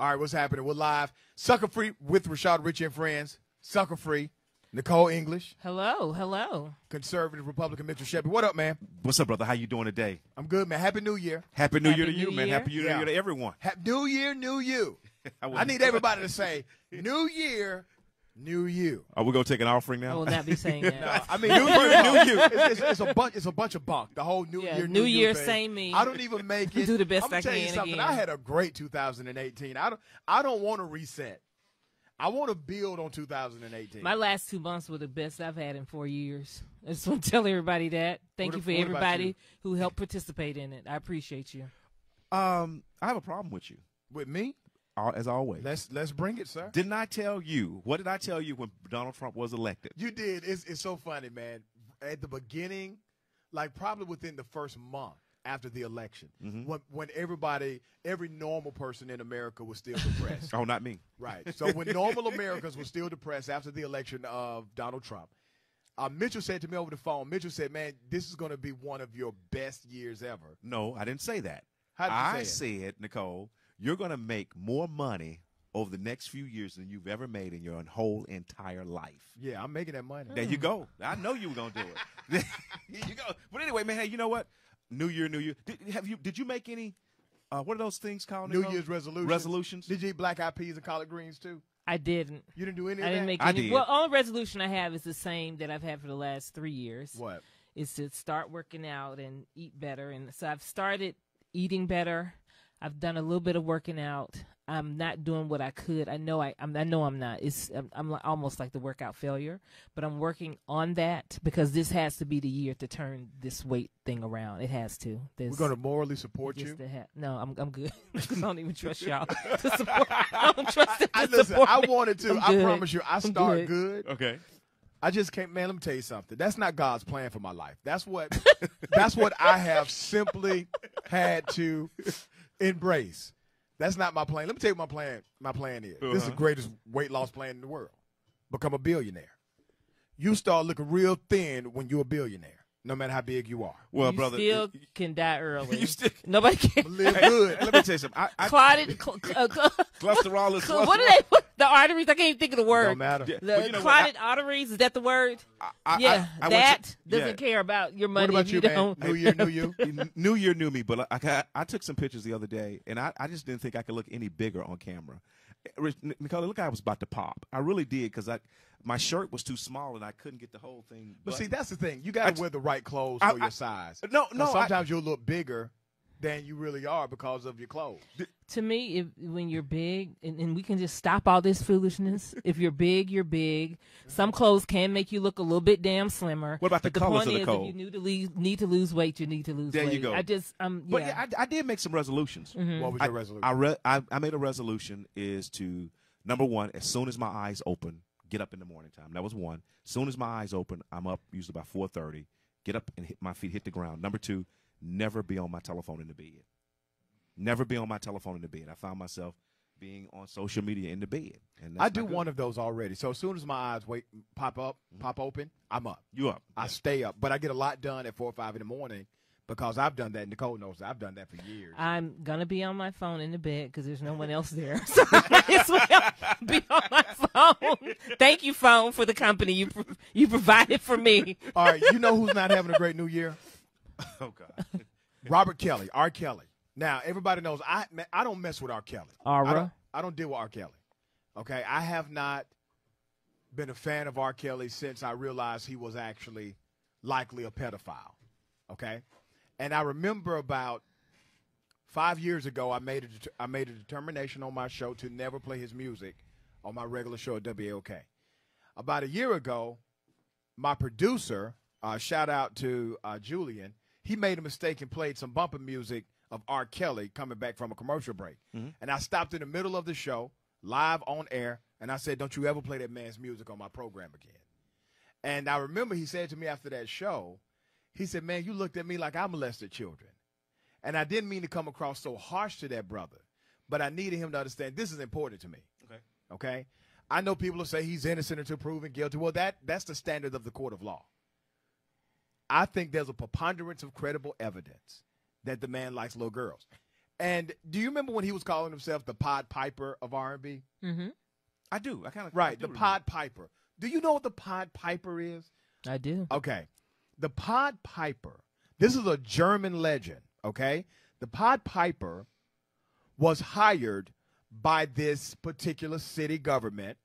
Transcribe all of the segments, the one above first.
All right, what's happening? We're live. Sucker Free with Rashad Richie and friends. Sucker Free. Nicole English. Hello. Conservative Republican Mitchell Shepard. What up, man? What's up, brother? How you doing today? I'm good, man. Happy New Year. Happy New Year to Happy you, New man. Year. Happy New Year to everyone. New Year, new you. I need everybody to say, New Year, new you. Are we going to take an offering I now? will not be saying that. No, I mean, New Year, new you. It's a bunch of bunk. The whole New Yeah, Year, New Year, you thing. same me. I don't even make it. Do the best I'm gonna I tell you can something. again. I had a great 2018. I don't want to reset. I want to build on 2018. My last 2 months were the best I've had in 4 years. I just want to tell everybody that. Thank you for what about everybody you? who helped participate in it. I appreciate you. I have a problem with you, With me, as always. let's bring it, sir. Didn't I tell you? What did I tell you when Donald Trump was elected? You did. It's so funny, man. At the beginning, like probably within the first month after the election, when every normal person in America was still depressed. Oh, not me. Right. So when normal Americans were still depressed after the election of Donald Trump, Mitchell said to me over the phone, Mitchell said, man, this is going to be one of your best years ever. No, I didn't say that. How did you I say said, Nicole, you're going to make more money over the next few years than you've ever made in your whole entire life. Yeah, I'm making that money. There you go. I know you were going to do it. There you go. But anyway, man, hey, you know what? New Year, New Year. Did you make any, what are those things called, New Nicole? Year's resolutions. Resolutions? Did you eat black eyed peas and collard greens too? I didn't. You didn't do any of I that? didn't make I any. did. Well, only resolution I have is the same that I've had for the last 3 years. What? Is to start working out and eat better. And so I've started eating better. I've done a little bit of working out. I'm not doing what I could. I know I'm not. I'm almost like the workout failure, but I'm working on that because this has to be the year to turn this weight thing around. It has to. We're going to morally support you. No, I'm good. I don't even trust y'all to support. I don't trust them to Listen, support I me. wanted to. I'm I good. promise you, I start good. Okay. I just can't, man. Let me tell you something. That's not God's plan for my life. That's what I have simply had to embrace. That's not my plan. Let me tell you what my plan is. This is the greatest weight loss plan in the world. Become a billionaire. You start looking real thin when you're a billionaire, no matter how big you are. Well, You brother. still can die early. You still- Nobody can. Live good. Let me tell you something. Clotted. Cholesterol is cholesterol. What are they? The arteries? I can't even think of the word. Don't matter. Yeah. The Well, you know what? clotted arteries, is that the word? I Yeah, want that you- doesn't care about your money What about if you, you man? don't. New year, new you. New Year, new me. But I took some pictures the other day, and I just didn't think I could look any bigger on camera. Nicole, look, I was about to pop. I really did because my shirt was too small, and I couldn't get the whole thing. But see, buttoned. that's the thing. You got to wear the right clothes for your size. No. 'Cause sometimes you'll look bigger than you really are because of your clothes. To me, when you're big, and we can just stop all this foolishness. If you're big, you're big. Some clothes can make you look a little bit damn slimmer. What about the but colors the of point the is, coat? if you need to lose weight, you need to lose There weight. you go. I just, But yeah, I did make some resolutions. What was your resolution? I made a resolution is to, number one, as soon as my eyes open, get up in the morning time. That was one. As soon as my eyes open, I'm up usually about 4:30. Get up and my feet hit the ground. Number two, never be on my telephone in the bed. Never be on my telephone in the bed. I found myself being on social media in the bed. And I do one of those already. So as soon as my eyes pop open, I'm up. You up. I stay up. But I get a lot done at 4 or 5 in the morning because I've done that. Nicole knows that I've done that for years. I'm going to be on my phone in the bed because there's no one else there. So I might as well be on my phone. Thank you, phone, for the company you provided for me. All right, you know who's not having a great new year? Oh, God. Robert Kelly, R. Kelly. Now, everybody knows I don't mess with R. Kelly. Aura. I don't deal with R. Kelly. Okay? I have not been a fan of R. Kelly since I realized he was actually likely a pedophile. Okay? And I remember about 5 years ago, I made a determination on my show to never play his music on my regular show at WAOK. About a year ago, my producer, shout out to Julian, he made a mistake and played some bumper music of R. Kelly coming back from a commercial break. And I stopped in the middle of the show, live on air, and I said, don't you ever play that man's music on my program again. And I remember he said to me after that show, he said, man, you looked at me like I molested children. And I didn't mean to come across so harsh to that brother, but I needed him to understand this is important to me. Okay? I know people will say he's innocent until proven guilty. Well, that's the standard of the court of law. I think there's a preponderance of credible evidence that the man likes little girls. And do you remember when he was calling himself the Pied Piper of R&B? Mm-hmm. I do. I kind of Right, the Pied Piper. Do you know what the Pied Piper is? I do. Okay. The Pied Piper, this is a German legend, okay? The Pied Piper was hired by this particular city government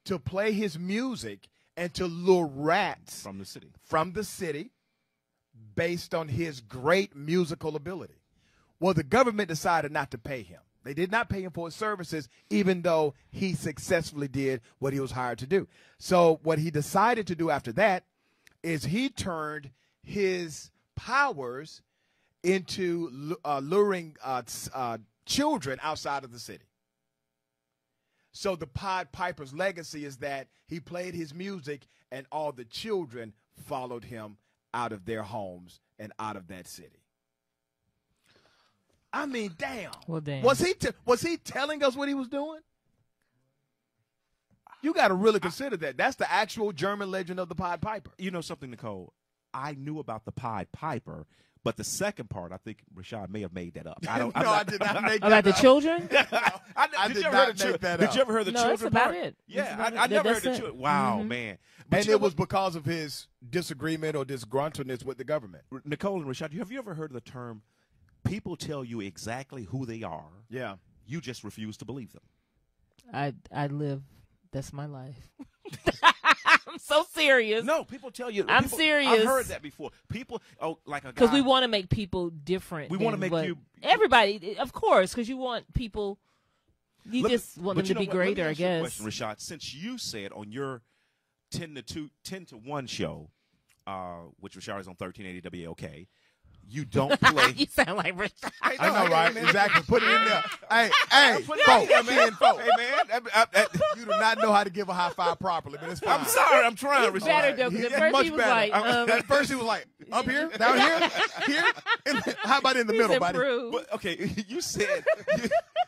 to play his music and to lure rats from the city. Based on his great musical ability. Well, the government decided not to pay him. They did not pay him for his services, even though he successfully did what he was hired to do. So what he decided to do after that is he turned his powers into luring children outside of the city. So the Pied Piper's legacy is that he played his music and all the children followed him out of their homes and out of that city. I mean, damn. Well, damn. Was he telling us what he was doing? You got to really consider that. That's the actual German legend of the Pied Piper. You know something, Nicole? I knew about the Pied Piper, but the second part, I think Rashad may have made that up. I don't. I did not make that About the up. children? I did not make that up. Did you ever hear the No, children that's about part? it. Yeah, That's about I it. never heard That's the it. children. Wow, Mhm. man. And you know it was what? because of his disagreement or disgruntledness with the government. Nicole and Rashad, have you ever heard of the term, people tell you exactly who they are, Yeah. you just refuse to believe them? I live. That's my life. I'm so serious. No, people tell you. I'm people, serious. I've heard that before. People, like a guy. Because we want to make people different. We wanna than make what- you- everybody, of course, because you want people. You Let me- just want but them you to know be what? Let me greater, I ask you a guess. question, Rashad, since you said on your 10 to 1 show, which Rashad is on 1380 WAOK, you don't play. You sound like Rashad. I know, right? man. Exactly. Put it in there. Hey, Put it folks, in there, man. folks. Hey, man. You do not know how to give a high five properly, but it's fine. I'm sorry. I'm trying, He's Rashad. better, though, because He's at first much he was better. like, At first he was like, up here, down here, here. How about in the middle, buddy? improved. But okay, you said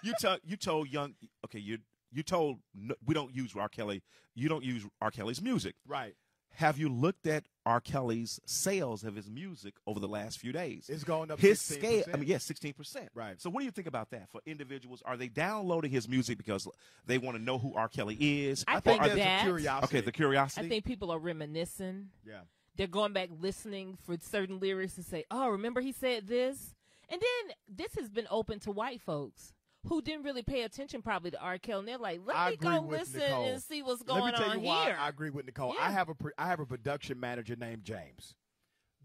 you told young. Okay, you told we don't use R. Kelly. You don't use R. Kelly's music. Right. Have you looked at R. Kelly's sales of his music over the last few days? It's going up His 16%. scale. I mean, yes, 16%. Right. So, what do you think about that for individuals? Are they downloading his music because they want to know who R. Kelly is? I I think Or there's that. a curiosity. Okay, the curiosity. I think people are reminiscing. Yeah. They're going back listening for certain lyrics and say, oh, remember he said this? And then this has been open to white folks who didn't really pay attention probably to R. Kelly. And they're like, let I me agree go with listen Nicole. and see what's Let going me tell on you why here. I agree with Nicole. Yeah. I have a production manager named James.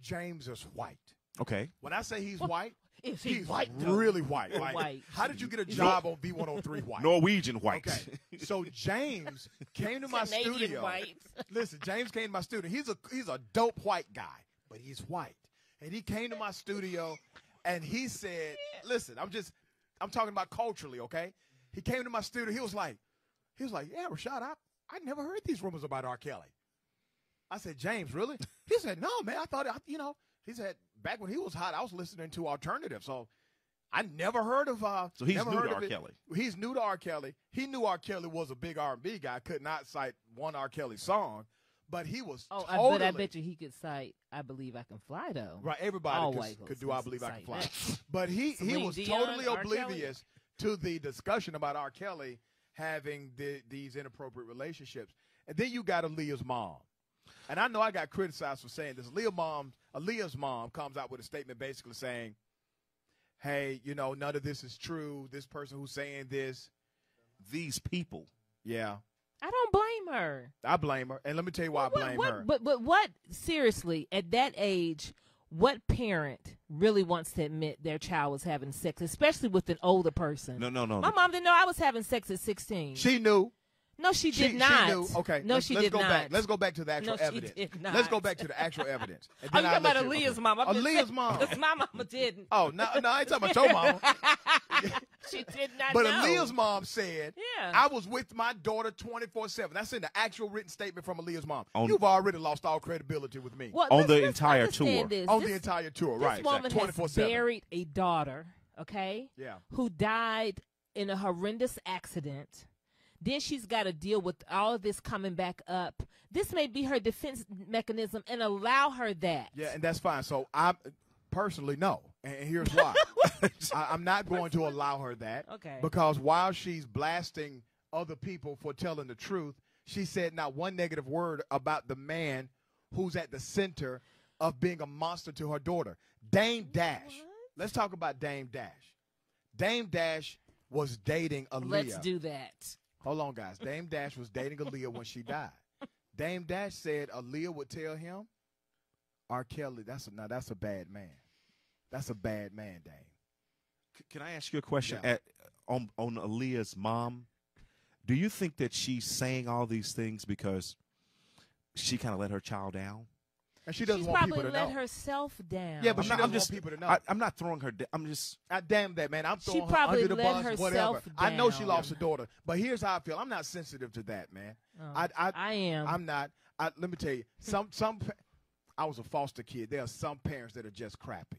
James is white. Okay. When I say he's white, Is he he's white, though? really white. Like, White. how did you get a He's job on B103 white? Norwegian white. Okay. So James came to my Canadian studio. white. Listen, James came to my studio. He's a dope white guy, but he's white. And he came to my studio and he said, listen, I'm talking about culturally, okay? He came to my studio. He was like, yeah, Rashad, I never heard these rumors about R. Kelly. I said, James, really? He said, no, man, I thought, he said, back when he was hot, I was listening to alternative. So I never heard of So he's never new heard to of R. it. Kelly. He's new to R. Kelly. He knew R. Kelly was a big R&B guy. Could not cite one R. Kelly song, but he was Oh, totally. but I bet you he could cite I Believe I Can Fly, though. Right, everybody All could, white folks could do I can Believe I Can cite Fly. that. But he Celine was Dion, totally R. Kelly. oblivious to the discussion about R. Kelly having these inappropriate relationships. And then you got Aaliyah's mom. And I know I got criticized for saying this. Aaliyah's mom comes out with a statement basically saying, hey, none of this is true. This person who's saying this. These people. Yeah, I don't blame her. I blame her. And let me tell you why I blame her. But what, seriously, at that age, what parent really wants to admit their child was having sex, especially with an older person? No. My mom didn't know I was having sex at 16. She knew. No, she did not. She knew. Okay. No, let's did go not. back. Let's go back to the actual No, she evidence. did not. Let's go back to the actual evidence. And I'm then talking I'll about let you- Aaliyah's okay. mom. Aaliyah's mom. Because my mama didn't. Oh, no, I ain't talking about your mama. She did not But know. Aaliyah's mom said, Yeah. I was with my daughter 24/7. That's in the actual written statement from Aaliyah's mom. On- You've already lost all credibility with me. Well, On let's- the let's entire understand tour. this. On This- the entire tour, This right. woman has 24/7. buried a daughter, okay? Yeah. Who died in a horrendous accident. Then she's got to deal with all of this coming back up. This may be her defense mechanism and allow her that. Yeah, and that's fine. So I personally, no. And here's why. I'm not going to allow her that. Okay. Because while she's blasting other people for telling the truth, she said not one negative word about the man who's at the center of being a monster to her daughter. Dame Dash. What? Let's talk about Dame Dash. Dame Dash was dating Aaliyah. Let's do that. Hold on, guys. Dame Dash was dating Aaliyah when she died. Dame Dash said Aaliyah would tell him, R. Kelly, that's a bad man. That's a bad man, Dame. Can I ask you a question? Yeah. On Aaliyah's mom, do you think that she's saying all these things because she kind of let her child down? And she doesn't She's want probably people to let know. herself down. Yeah, but she I'm doesn't just- want people to know. I'm not throwing her. I'm just. Damn that, man. I'm She throwing her probably under the let bus, whatever. herself I know she down. lost her daughter, but here's how I feel. I'm not sensitive to that, man. Oh, I am. I'm not. Let me tell you, I was a foster kid. There are some parents that are just crappy.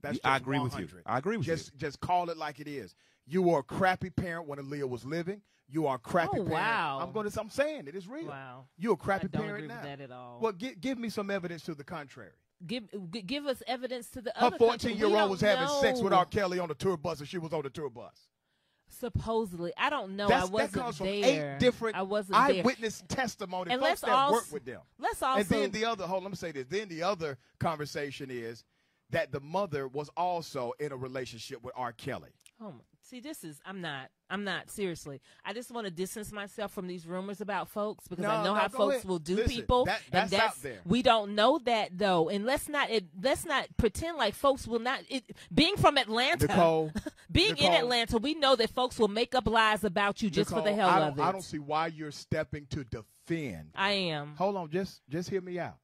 That's I just agree with you. 100. I agree with you. Just call it like it is. You were a crappy parent when Aaliyah was living. You are a crappy Oh, parent. wow. I'm saying it is real. Wow. You're a I crappy don't parent agree now. with that at all. Well, give me some evidence to the contrary. Give us evidence to the Her other country. 14-year-old was having sex with know. R. Kelly on the tour bus, and she was on the tour bus. Supposedly, I don't know. That I wasn't comes from there. 8 different I wasn't there. eyewitness testimony, And folks let's that work also- with them. Let's also. And then let me say this. Then the other conversation is that the mother was also in a relationship with R. Kelly. Oh, see, I'm not, seriously. I just want to distance myself from these rumors about folks because I know how go folks ahead. will do Listen, people. that's and out there. We don't know that, though. And let's not pretend like folks will not. Being from Atlanta, Nicole, being in Atlanta, we know that folks will make up lies about you just for the Nicole, hell of it. I don't see why you're stepping to defend. I am. Hold on, just hear me out.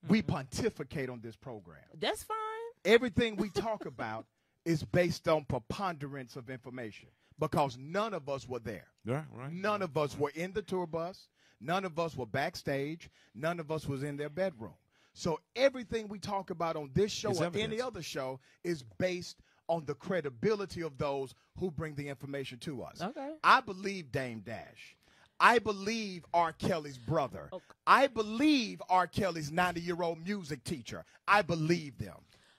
We pontificate on this program. That's fine. Everything we talk about is based on preponderance of information because none of us were there. Yeah, right. None of us were in the tour bus. None of us were backstage. None of us was in their bedroom. So everything we talk about on this show It's or evidence. any other show is based on the credibility of those who bring the information to us. Okay. I believe Dame Dash. I believe R. Kelly's brother. Okay. I believe R. Kelly's 90-year-old music teacher. I believe them.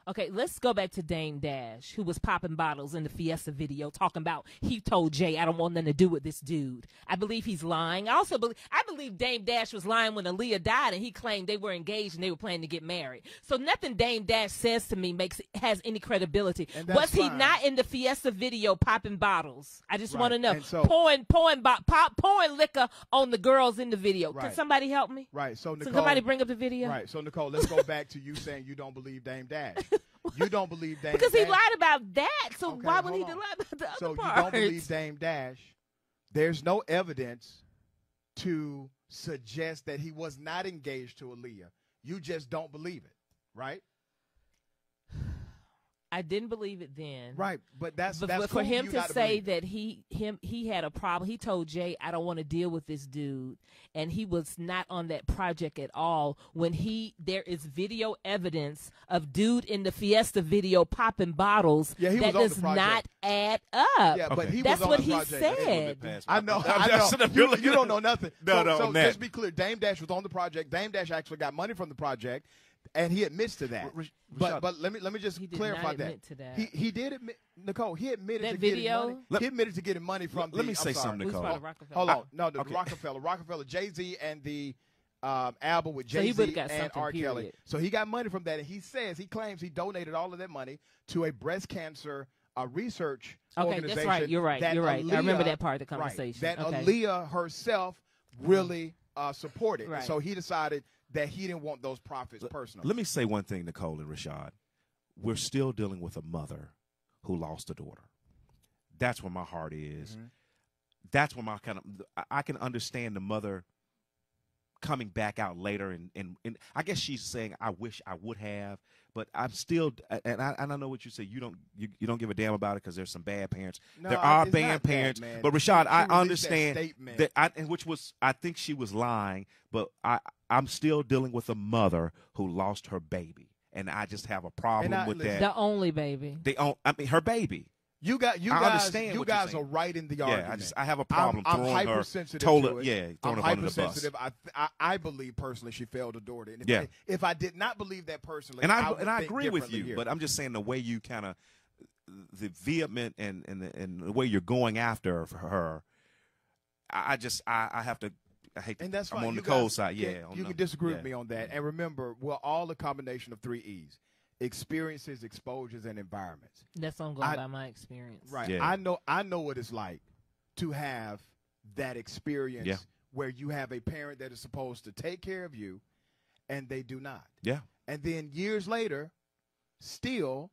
Okay, let's go back to Dame Dash, who was popping bottles in the Fiesta video, talking about he told Jay, I don't want nothing to do with this dude. I believe he's lying. I believe Dame Dash was lying when Aaliyah died, and he claimed they were engaged and they were planning to get married. So nothing Dame Dash says to me has any credibility. And that's Was he fine. not in the Fiesta video popping bottles? I just Right. want to know. And so- pouring liquor on the girls in the video. Right. Can somebody help me? Right. So Nicole, Can somebody bring up the video? Right. So Nicole, let's go back to you saying you don't believe Dame Dash. You don't believe Dame Because Dash. he lied about that, so Okay, why would he hold on. lie about the So other you parts? don't believe Dame Dash. There's no evidence to suggest that he was not engaged to Aaliyah. You just don't believe it, right? I didn't believe it then. Right. But that's But that's for cool him you to not say believe it. that he had a problem, he told Jay, I don't want to deal with this dude, and he was not on that project at all. When there is video evidence of dude in the Fiesta video popping bottles, Yeah, he that was on the does project. not add up. Yeah, but Okay. he That's was on what the he project. said. I know. You don't know nothing. No, no, So Matt. let's be clear. Dame Dash was on the project. Dame Dash actually got money from the project, and he admits to that. Rashad- But let me just He did clarify not that. admit to that. He did admit, Nicole. He admitted That to video? getting money. He admitted to getting money from. Let me I'm say sorry. something, Who's Nicole. part of Rockefeller? Hold on. No, the Okay. Rockefeller, Jay-Z and the album with So he Jay-Z would've got and something, R. Kelly. period. So he got money from that, and he claims he donated all of that money to a breast cancer research Okay, organization. that's right. You're right. that You're right. I remember Aaliyah- that part of the right, conversation. that Okay. Aaliyah herself really supported. Right. So he decided that he didn't want those profits personally. Let me say one thing, Nicole and Rashad. We're still dealing with a mother who lost a daughter. That's where my heart is. Mm-hmm. That's where I can understand the mother coming back out later, and I guess she's saying, I wish I would have, but I'm still, and I know what you say. You don't give a damn about it because there's some bad parents. No, there are it's bad not that, parents, man. but Rashad, She I released that understand statement. that, I think she was lying, but I'm still dealing with a mother who lost her baby, and I just have a problem And with listen, that. The only baby. Her baby. You I understand you what you're guys saying. are right in the Yeah, argument. I have a problem I'm throwing her, hypersensitive throwing to her, it. yeah, throwing I'm her under the bus. hypersensitive. I believe personally she failed her daughter. And Yeah. if I did not believe that personally, And would I think agree with differently you, here. but I'm just saying the way you kind of the vehement and the way you're going after her, I have to. I hate. And that's fine. I'm on You the cold guys side. Yeah, you can disagree with me on that. And remember, we're all a combination of 3 E's: experiences, exposures, and environments. That's what I'm going by my experience. Right. Yeah. I know what it's like to have that experience Yeah. where you have a parent that is supposed to take care of you and they do not. Yeah. And then years later, still,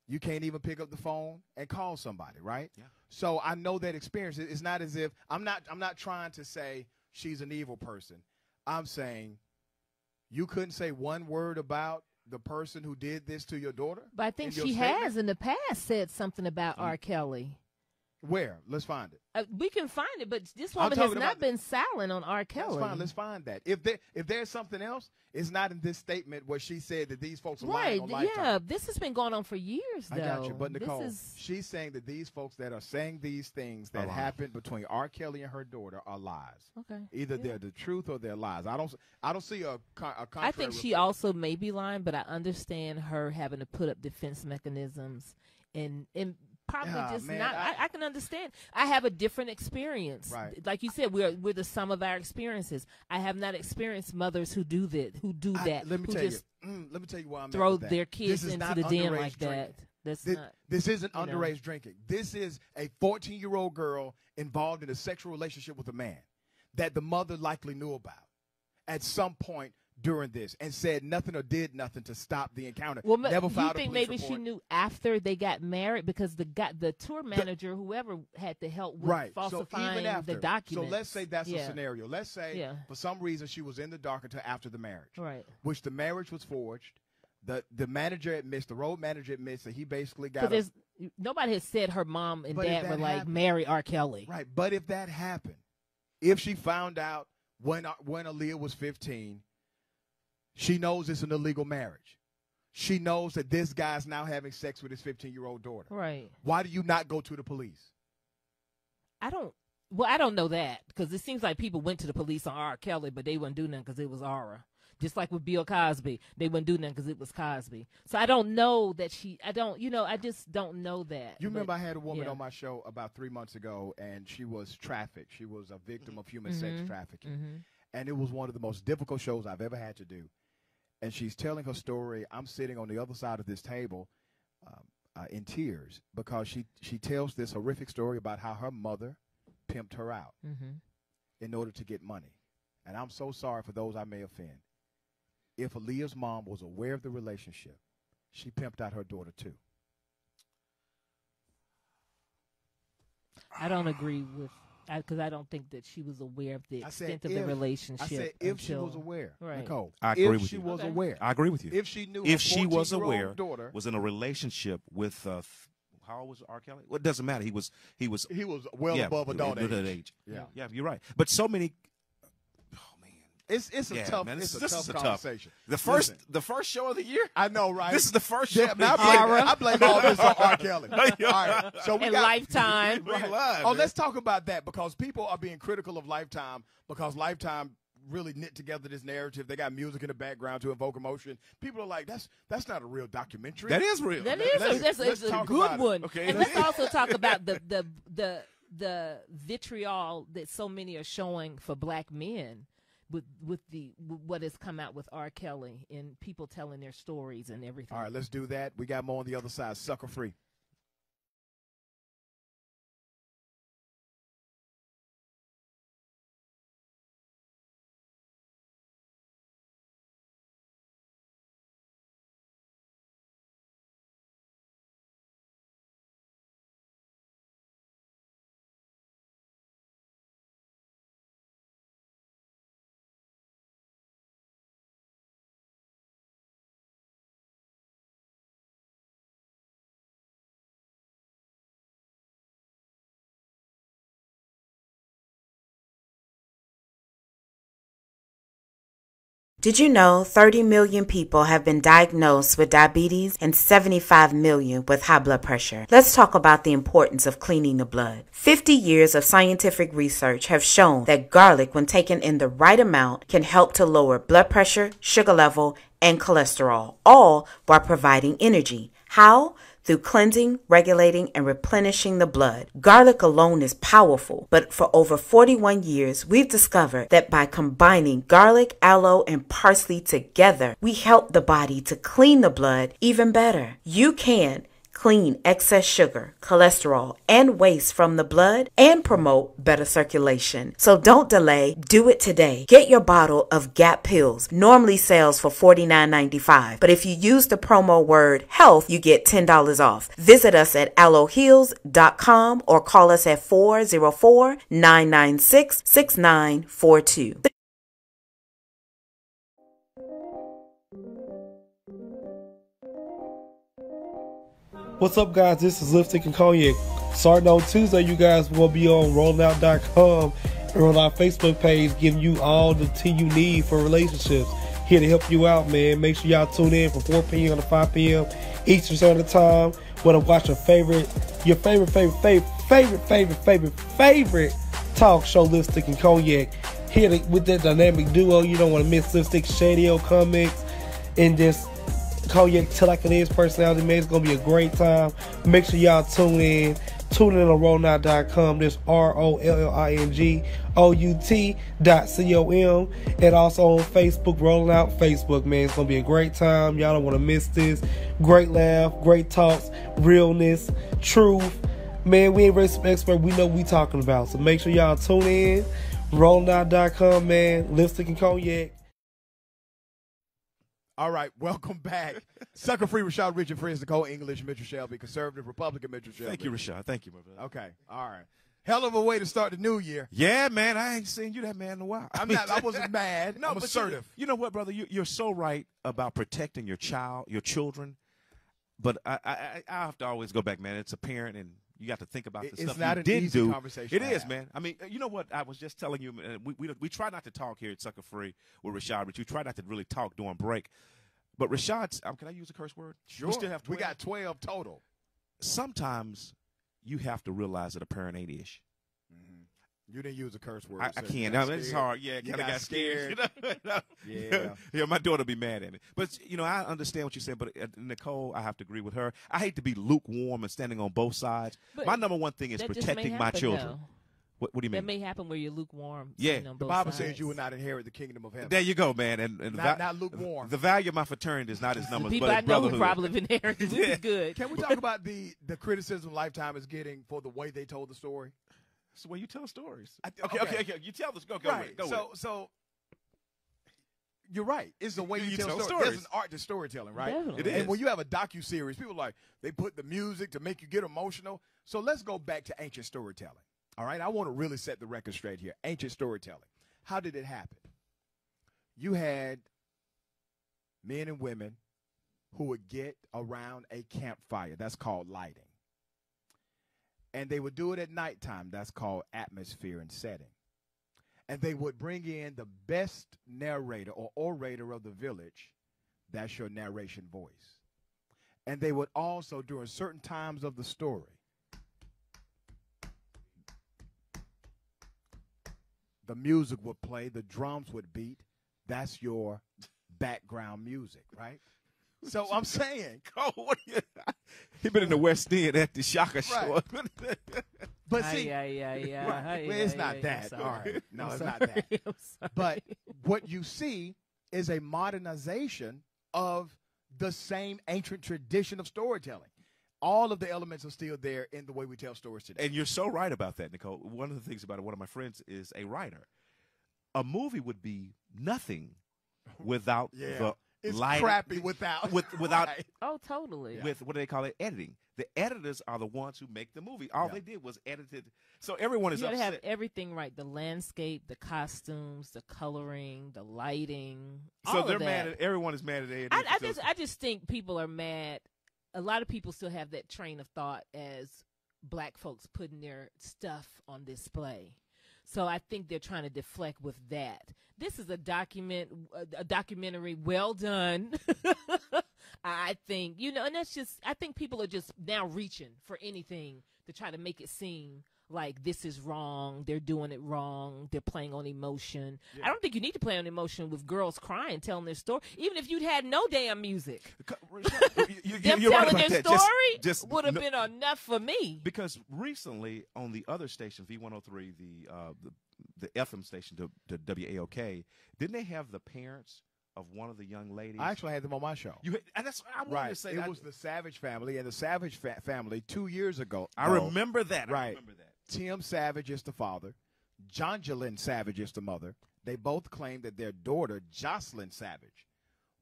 you can't even pick up the phone and call somebody, right? Yeah. So I know that experience. It's not as if I'm not trying to say she's an evil person. I'm saying you couldn't say one word about the person who did this to your daughter? But I think in your she statement? has in the past said something about R. Kelly. Where? Let's find it. We can find it, but this I'm woman has talking not about been silent on R. Kelly. That's fine. Let's find that. If there's something else, it's not in this statement where she said that these folks are lying Right, on Lifetime. yeah. This has been going on for years, though. I got you. But Nicole, This is, she's saying that these folks that are saying these things that lying. happened between R. Kelly and her daughter are lies. okay. Either Yeah. they're the truth or they're lies. I don't see a contrary. I think she reflection. also may be lying, but I understand her having to put up defense mechanisms and probably Yeah, just man, not. I can understand. I have a different experience. Right. Like you said, we're the sum of our experiences. I have not experienced mothers who do that. Let me who tell just you. Let me tell you why I'm throw with that. their kids This is into not the den underage like drinking. that. That's This, not. this isn't you know. underage drinking. This is a 14-year-old girl involved in a sexual relationship with a man that the mother likely knew about at some point during this and said nothing or did nothing to stop the encounter. Well, Never you filed a think police maybe report. she knew after they got married because the tour manager, whoever had to help with Right. falsifying so even after, the documents. So let's say that's Yeah. a scenario. Let's say Yeah. for some reason she was in the dark until after the marriage, Right. which the marriage was forged. The manager admits, the road manager admits that he basically got Because nobody has said her mom and But if dad that were like, happened- marry R. Kelly. right. But if that happened, if she found out when Aaliyah was 15, she knows it's an illegal marriage. She knows that this guy's now having sex with his 15-year-old daughter. Right. Why do you not go to the police? I don't know that because it seems like people went to the police on R. Kelly, but they wouldn't do nothing because it was Aura. Just like with Bill Cosby, they wouldn't do nothing because it was Cosby. So I don't know that I just don't know that. You remember I had a woman yeah. on my show about 3 months ago, and she was trafficked. She was a victim of human sex trafficking. Mm-hmm. And it was one of the most difficult shows I've ever had to do. And she's telling her story. I'm sitting on the other side of this table in tears because she tells this horrific story about how her mother pimped her out in order to get money. And I'm so sorry for those I may offend. If Aaliyah's mom was aware of the relationship, she pimped out her daughter too. I don't agree with because I don't think that she was aware of the I said extent of the relationship. I said if she until- was aware. Right. Nicole, I agree if with she you. was Okay. aware. I agree with you. If she knew If her she was 14-year-old aware, daughter was in a relationship with how old was R. Kelly? Well, it doesn't matter. He was he was well above adult adult age. Yeah, you're right. But so many. Oh man, It's a yeah, tough man, it's a this tough is a tough. conversation. The first Listen, show of the year. I know, right? This is the first show. Yeah, of the man, year. I blame all this on R. Kelly. All right, so we And got Lifetime. Right. Live, Oh, man. let's talk about that because people are being critical of Lifetime because Lifetime really knit together this narrative. They got music in the background to evoke emotion. People are like, that's not a real documentary. That is real. That Let's is a talk good about it. one. Okay, And let's- let's also talk about the vitriol that so many are showing for black men with what has come out with R. Kelly and people telling their stories and everything. All right, let's do that. We got more on the other side. Sucker free. Did you know 30 million people have been diagnosed with diabetes and 75 million with high blood pressure? Let's talk about the importance of cleaning the blood. 50 years of scientific research have shown that garlic, when taken in the right amount, can help to lower blood pressure, sugar level, and cholesterol, all while providing energy. How? Through cleansing, regulating, and replenishing the blood. Garlic alone is powerful, but for over 41 years, we've discovered that by combining garlic, aloe, and parsley together, we help the body to clean the blood even better. You can clean excess sugar, cholesterol, and waste from the blood and promote better circulation. So don't delay. Do it today. Get your bottle of GAP pills. Normally sells for $49.95, but if you use the promo word HEALTH, you get $10 off. Visit us at aloeheals.com or call us at 404-996-6942. What's up, guys? This is Lipstick and Cognac. Starting on Tuesday, you guys will be on rollingout.com and on our Facebook page, giving you all the tea you need for relationships. Here to help you out, man. Make sure y'all tune in from 4 p.m. to 5 p.m. Eastern Standard Time. Want to watch your favorite talk show, Lipstick and Cognac. Here with that dynamic duo. You don't want to miss Lipstick, Shadio Comics, and just Cognac Till Like It Is personality, man. It's going to be a great time. Make sure y'all tune in. Tune in on rollingout.com. This ROLLINGOUT.com. And also on Facebook, Rolling Out Facebook, man. It's going to be a great time. Y'all don't want to miss this. Great laugh, great talks, realness, truth. Man, we ain't really some expert. We know what we talking about. So make sure y'all tune in. rollingout.com, man. Lipstick and Cognac. All right, welcome back. Sucker Free Rashad Richard, friends, Nicole English, Mitchell Shelby, Conservative Republican Mitchell Shelby. Thank you, Rashad. Thank you, my brother. Okay, all right. Hell of a way to start the new year. Yeah, man, I ain't seen you that man in a while. I wasn't mad. No, I'm assertive. You know what, brother? You're so right about protecting your children. But I have to always go back, man. It's a parent, and you got to think about the stuff not you an did easy do. Conversation It is, man. I mean, you know what? I was just telling you, we try not to talk here at Sucker Free with Rashad, but we try not to really talk during break. But Rashad, can I use a curse word? Sure. We still have 12. We got 12 total. Sometimes you have to realize that a parent ain't ish. Mm-hmm. You didn't use a curse word. I so can't. No, it's hard. Yeah, kind of got scared. Yeah, my daughter be mad at me. But, I understand what you're saying. But Nicole, I have to agree with her. I hate to be lukewarm and standing on both sides. But my number one thing is protecting my children. Though. What do you mean? That may happen where you're lukewarm. Yeah. The Bible says you will not inherit the kingdom of heaven. There you go, man. And not lukewarm. The value of my fraternity is not his numbers, people but I his know brotherhood. who probably inherited. Yeah. Good. Can we talk about the criticism Lifetime is getting for the way they told the story? It's the way you tell stories. Okay. You tell the story. Right. So you're right. It's the way you tell stories. There's an art to storytelling, right? Definitely. It is. And when you have a docuseries, people they put the music to make you get emotional. So let's go back to ancient storytelling. All right, I want to really set the record straight here. Ancient storytelling. How did it happen? You had men and women who would get around a campfire. That's called lighting. And they would do it at nighttime. That's called atmosphere and setting. And they would bring in the best narrator or orator of the village. That's your narration voice. And they would also, during certain times of the story, the music would play, the drums would beat. That's your background music, right? So I'm saying, he been in the West End at the Shaka Show. But see, it's not that. All right, no, it's not that. But what you see is a modernization of the same ancient tradition of storytelling. All of the elements are still there in the way we tell stories today. And you're so right about that, Nicole. One of the things about it, one of my friends is a writer. A movie would be nothing without the it's lighting. Crappy without. Without. Right. Oh, totally. With what do they call it? Editing. The editors are the ones who make the movie. All they did was edited. So everyone is upset. You upset. got to have everything right. The landscape, the costumes, the coloring, the lighting. So all they're of that. mad at everyone is mad at A&E. I just think people are mad. A lot of people still have that train of thought as black folks putting their stuff on display. So I think they're trying to deflect with that. This is a documentary well done. I think, and that's just, I think people are just now reaching for anything to try to make it seem like this is wrong. They're doing it wrong. They're playing on emotion. Yeah. I don't think you need to play on emotion with girls crying, telling their story. Even if you'd had no damn music. Them telling their story would have been enough for me. Because recently on the other station, V103, the FM station, the WAOK, didn't they have the parents of one of the young ladies? I actually had them on my show. And that's I wanted to say. It was the Savage family, and the Savage family 2 years ago. I remember that. Right. I remember that. Tim Savage is the father. Jonjolyn Savage is the mother. They both claim that their daughter, Jocelyn Savage,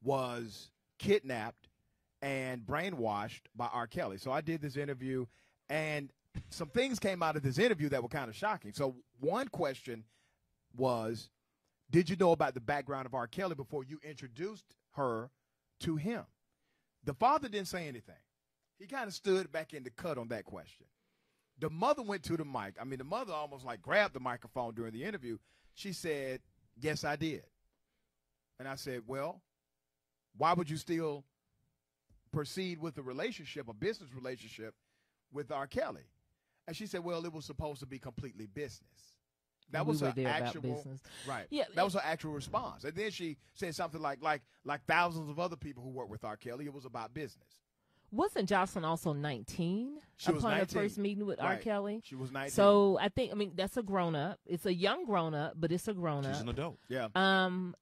was kidnapped and brainwashed by R. Kelly. So I did this interview, and some things came out of this interview that were kind of shocking. So one question was, did you know about the background of R. Kelly before you introduced her to him? The father didn't say anything. He kind of stood back in the cut on that question. The mother went to the mic. I mean, the mother almost like grabbed the microphone during the interview. She said, yes, I did. And I said, well, why would you still proceed with a relationship, a business relationship with R. Kelly? And she said, well, it was supposed to be completely business. That was her actual business. Right. Yeah, that was her actual response. And then she said something like thousands of other people who work with R. Kelly, it was about business. Wasn't Jocelyn also 19 upon her first meeting with R. Kelly? She was 19. So I mean, that's a grown-up. It's a young grown-up, but it's a grown-up. She's an adult. Yeah.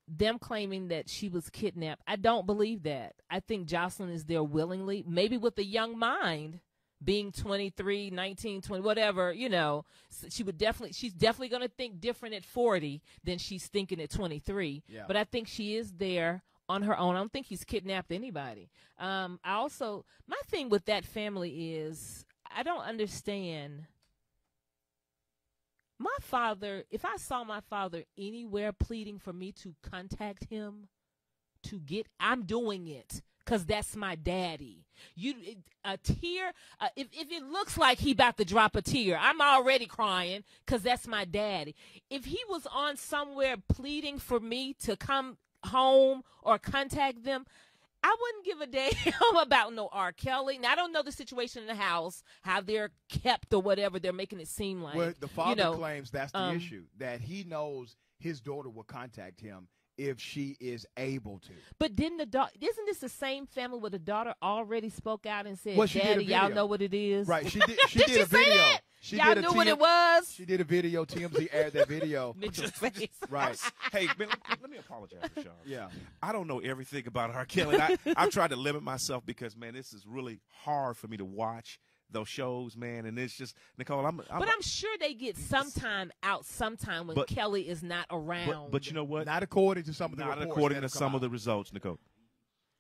Them claiming that she was kidnapped, I don't believe that. I think Jocelyn is there willingly, maybe with a young mind, being 23, 19, 20, whatever, she's definitely going to think different at 40 than she's thinking at 23. Yeah. But I think she is there on her own. I don't think he's kidnapped anybody. My thing with that family is, I don't understand. My father, if I saw my father anywhere pleading for me to contact him I'm doing it. Because that's my daddy. A tear, if it looks like he about to drop a tear, I'm already crying because that's my daddy. If he was on somewhere pleading for me to come home or contact them, I wouldn't give a damn about no R. Kelly. Now, I don't know the situation in the house, how they're kept or whatever they're making it seem like. Well, the father claims that's the issue, that he knows his daughter will contact him if she is able to. But didn't isn't this the same family where the daughter already spoke out and said, she Daddy, y'all know what it is? Right, she did did a video. That? Y'all knew what it was? She did a video. TMZ aired that video. Right. Hey, man, let me apologize, Rashard. Yeah. I don't know everything about R. Kelly. I've tried to limit myself because, man, this is really hard for me to watch those shows, man, and it's just, Nicole, but I'm sure they get sometime when Kelly is not around. But you know what? Not according to some of the reports. Not according to some of the results, Nicole.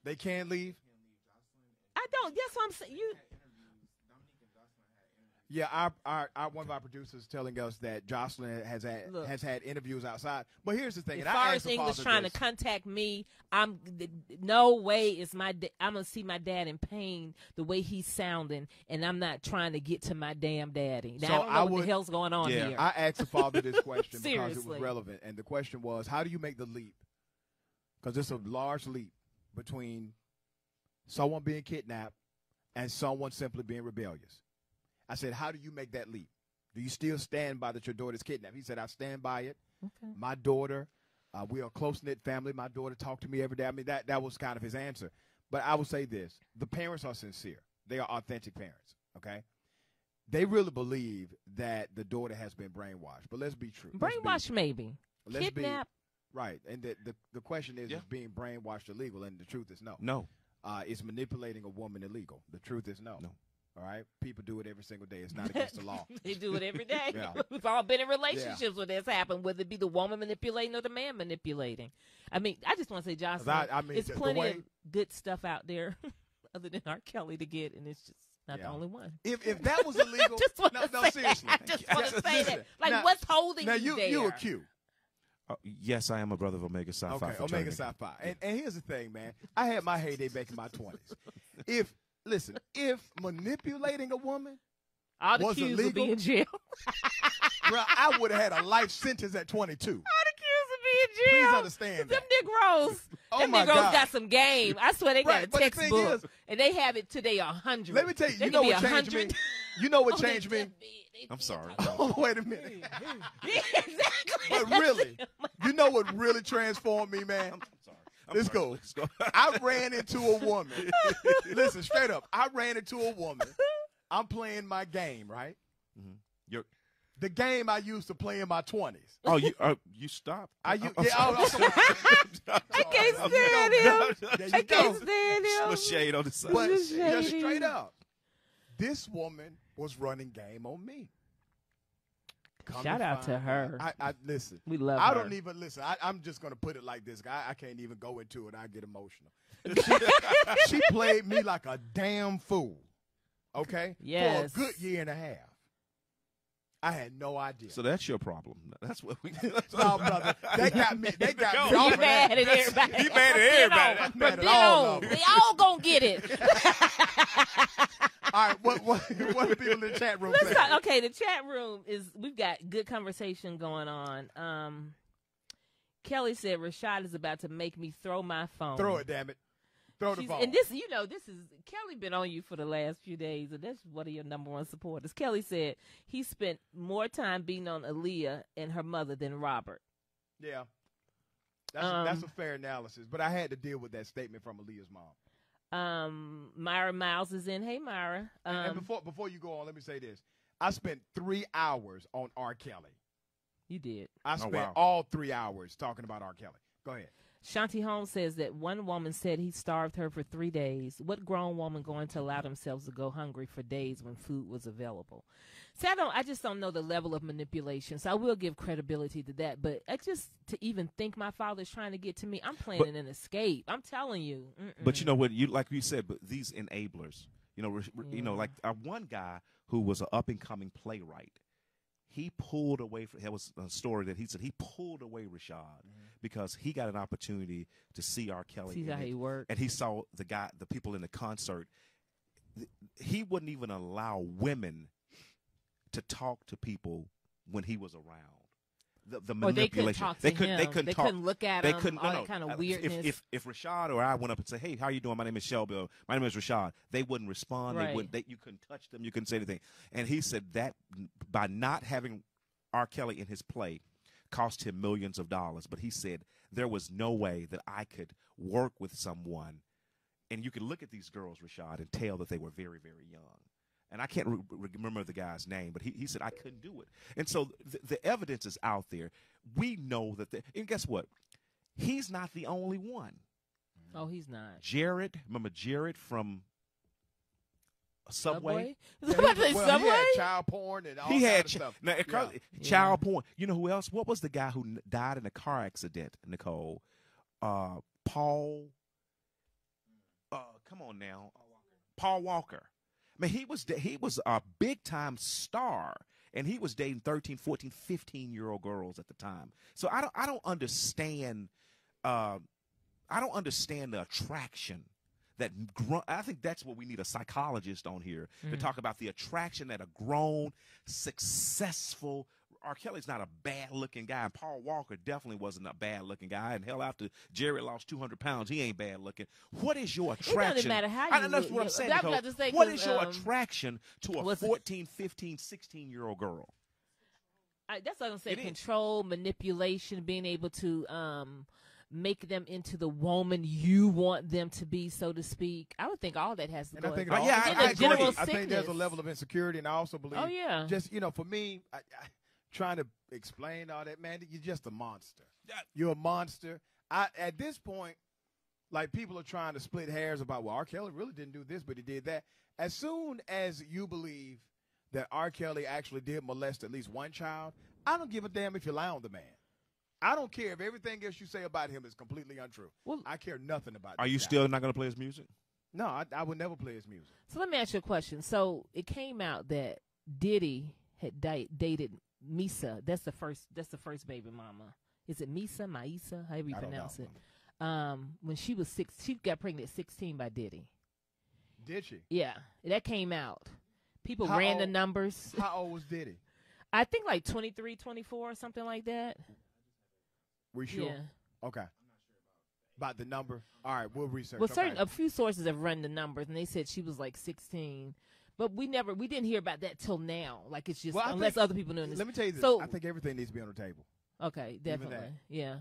They can't leave? I don't. That's what I'm saying. Yeah, our one of our producers telling us that Jocelyn has had interviews outside. But here's the thing. As far as English trying to contact me, no way is I'm gonna see my dad in pain the way he's sounding, and I'm not trying to get to my damn daddy. Now, I don't know what the hell's going on here. I asked the father this question because it was relevant, and the question was, how do you make the leap? Because it's a large leap between someone being kidnapped and someone simply being rebellious. I said, how do you make that leap? Do you still stand by that your daughter's kidnapped? He said, I stand by it. Okay. My daughter, we are a close-knit family. My daughter talked to me every day. I mean, that was kind of his answer. But I will say this. The parents are sincere. They are authentic parents, okay? They really believe that the daughter has been brainwashed. But let's be true. Brainwashed, maybe. Kidnapped. Right. And the question is being brainwashed illegal? And the truth is no. No. Is manipulating a woman illegal? The truth is no. No. All right? People do it every single day. It's not against the law. They do it every day. Yeah. We've all been in relationships where that's happened, whether it be the woman manipulating or the man manipulating. I mean, I just want to say, Jocelyn, it's plenty of good stuff out there other than R. Kelly to get, and it's just not the only one. If that was illegal, no, seriously. I just want to say that. Like, now, what's holding you there? You a Q. Yes, I am a brother of Omega Psi Phi. Okay, Omega Psi Phi. And here's the thing, man. I had my heyday back in my 20s. If manipulating a woman All the was Qs would be illegal, in jail. bro, I would have had a life sentence at 22. All the Qs would be in jail. Please understand Them that. Negroes. Oh them my Negroes God. got some game. I swear they got Right, a but the thing textbook. is- And they have it today 100. Let me tell you, They you can know be what changed me? 100. You know what Oh, they changed me? that big. They I'm sorry. Oh, wait a minute. Yeah, exactly. But really, you know what really transformed me, man? I'm sorry. Let's go. Let's go. I ran into a woman. Listen, straight up. I ran into a woman. I'm playing my game, right? You're, The game I used to play in my 20s. oh, you stopped. I used, I'm yeah, sorry. I can't There stand him. There I you can't go. stand him. Little shade on the side. But Just just shady. straight up, this woman was running game on me. Come Shout out to find her. out, I listen. We love I her. don't even listen. I'm just gonna put it like this. I can't even go into it. I get emotional. She played me like a damn fool. Okay. Yes. For a good year and a half. I had no idea. So that's your problem. That's what we. No, brother. They got me. They got me. You off of mad that. at everybody. He mad at everybody. I'm From mad at then all on, of them. they all gonna get it. All right. What the people in the chat room Let's say? talk. Okay, the chat room we've got good conversation going on. Kelly said Rashad is about to make me throw my phone. Throw it, damn it. Throw the She's- phone. And this is Kelly been on you for the last few days, and that's one of your number one supporters. Kelly said he spent more time beating on Aaliyah and her mother than Robert. Yeah. That's a fair analysis. But I had to deal with that statement from Aaliyah's mom. Myra Miles is in. Hey, Myra. And before you go on, let me say this. I spent 3 hours on R. Kelly. You did. I spent wow. all 3 hours talking about R. Kelly. Go ahead. Shanti Holmes says that one woman said he starved her for 3 days. What grown woman going to allow themselves to go hungry for days when food was available? See, I just don't know the level of manipulation, so I will give credibility to that. But to even think my father's trying to get to me, I'm planning an escape. I'm telling you. But you know what? Like you said, but these enablers. You know, like one guy who was an up and coming playwright. He pulled away from. There was a story that he said he pulled away Rashad because he got an opportunity to see R. Kelly. See how he worked. And he saw the people in the concert. He wouldn't even allow women to talk to people when he was around. The Or they couldn't manipulation. talk to They couldn't. him. They couldn't They talk. couldn't look at they him, couldn't. all no, that kind of no. weirdness. If Rashad or I went up and said, "Hey, how you doing? My name is Shelby. Or, my name is Rashad," they wouldn't respond. Right. They wouldn't. You couldn't touch them. You couldn't say anything. And he said that by not having R. Kelly in his play cost him millions of dollars. But he said there was no way that I could work with someone, and you could look at these girls, Rashad, and tell that they were very, very young. And I can't remember the guy's name, but he said I couldn't do it. And so the evidence is out there. We know that. And guess what? He's not the only one. Oh, he's not. Jared, remember Jared from Subway? Was I about to say Well, Subway? he had child porn and all He kind had of stuff. now, child porn. You know who else? What was the guy who died in a car accident, Nicole? Paul. Come on now, Paul Walker. I mean, he was a big time star, and he was dating 13, 14, 15-year-old girls at the time. So I don't understand. I don't understand the attraction that I think that's what we need a psychologist on here to talk about the attraction that a grown, successful. R. Kelly's not a bad-looking guy, and Paul Walker definitely wasn't a bad-looking guy. And hell, after Jerry lost 200 pounds, he ain't bad-looking. What is your attraction? It doesn't matter how you That's look. what I'm saying. I was Nicole. about to say, What 'cause, is your attraction to a what's it- 14, 15, 16-year-old girl? That's what I'm saying. It is. Control, manipulation, being able to make them into the woman you want them to be, so to speak. I would think all that has to And go. I think, in. it yeah, also- And I the agree. general I think there's a sickness. level of insecurity, and I also believe, Oh, yeah. just for me, I trying to explain all that, man, you're just a monster. You're a monster. At this point, like, people are trying to split hairs about, well, R. Kelly really didn't do this, but he did that. As soon as you believe that R. Kelly actually did molest at least one child, I don't give a damn if you lie on the man. I don't care if everything else you say about him is completely untrue. Well, I care nothing about Are this you guy. still not going to play his music? No, I would never play his music. So let me ask you a question. So it came out that Diddy had dated Misa. That's the first baby mama. Is it Misa, Maisa, however you I don't pronounce know. it? When she was 6, she got pregnant at 16 by Diddy. Did she? Yeah, that came out. People How ran the old- numbers. How old was Diddy? I think like 23, 24, or something like that. We sure? Yeah. Okay. About the number? All right, we'll research. Well, Okay. a few sources have run the numbers, and they said she was like 16. But we didn't hear about that till now. Like it's just Well, I unless think- other people know this. Let me tell you this. So I think everything needs to be on the table. okay, that. definitely, yeah.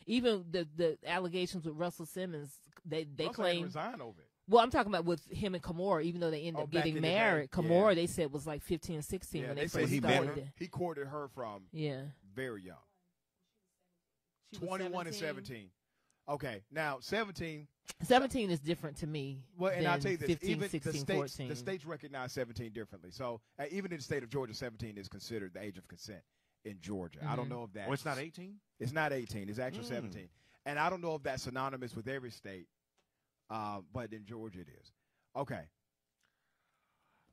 Even the allegations with Russell Simmons, they Russell had to claim. resign over it. Well, I'm talking about with him and Kimora, even though they ended Oh, up back getting in the day, married. yeah. Kimora, they said, was like 15, 16 Yeah, when they they say first he met started. her? He courted her from Yeah. very young. She was 21 and 17. Okay, now 17. 17 is different to me. Well, and than I'll tell you this: 15, even 16, the 14. states recognize 17 differently. So even in the state of Georgia, 17 is considered the age of consent in Georgia. I don't know if that. Oh, it's not 18? It's not 18. It's actually 17. And I don't know if that's synonymous with every state, but in Georgia it is. Okay.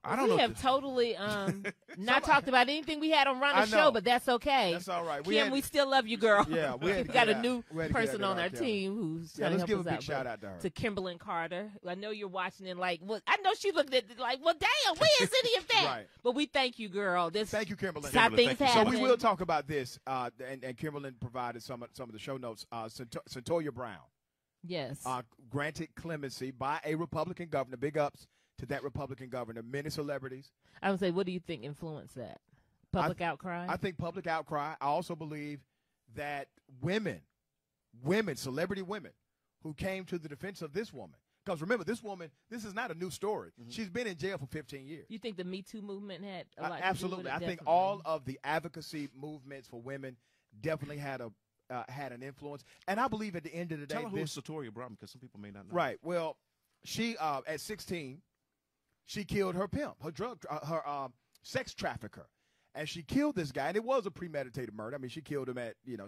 I don't we know. have totally not talked about anything we had on Run I the know. show, but that's okay. That's all right. Kim, we still love you, girl. Yeah, we had to got get a out- new we had to get person out on there, our Kelly. team who's Yeah, trying let's to give help a us big out. shout but out to her. To Kimberlyn Carter. I know you're watching and like, well, I know she looked at it like, well, damn, where is any of that? Right. But we thank you, girl. This Thank you, Kimberlyn. how Kimberly, things thank you. So happen. we will talk about this, and Kimberlyn provided some of the show notes. Santoya Brown Yes. granted clemency by a Republican governor. Big ups to that Republican governor. Many celebrities. I would say, what do you think influenced that? Public outcry? I think public outcry. I also believe that women, celebrity women, who came to the defense of this woman. Because remember, this woman, this is not a new story. She's been in jail for 15 years. You think the Me Too movement had a lot to do with Absolutely. it? I think Definitely. all of the advocacy movements for women definitely had an influence. And I believe at the end of the day, Tell her who this, is Satoria Brown, because some people may not know. right. Well, she at 16, she killed her pimp, her sex trafficker, and she killed this guy. And it was a premeditated murder. I mean, she killed him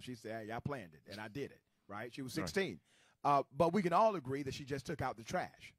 she said, "Hey, I planned it, and I did it." Right? She was 16, but we can all agree that she just took out the trash.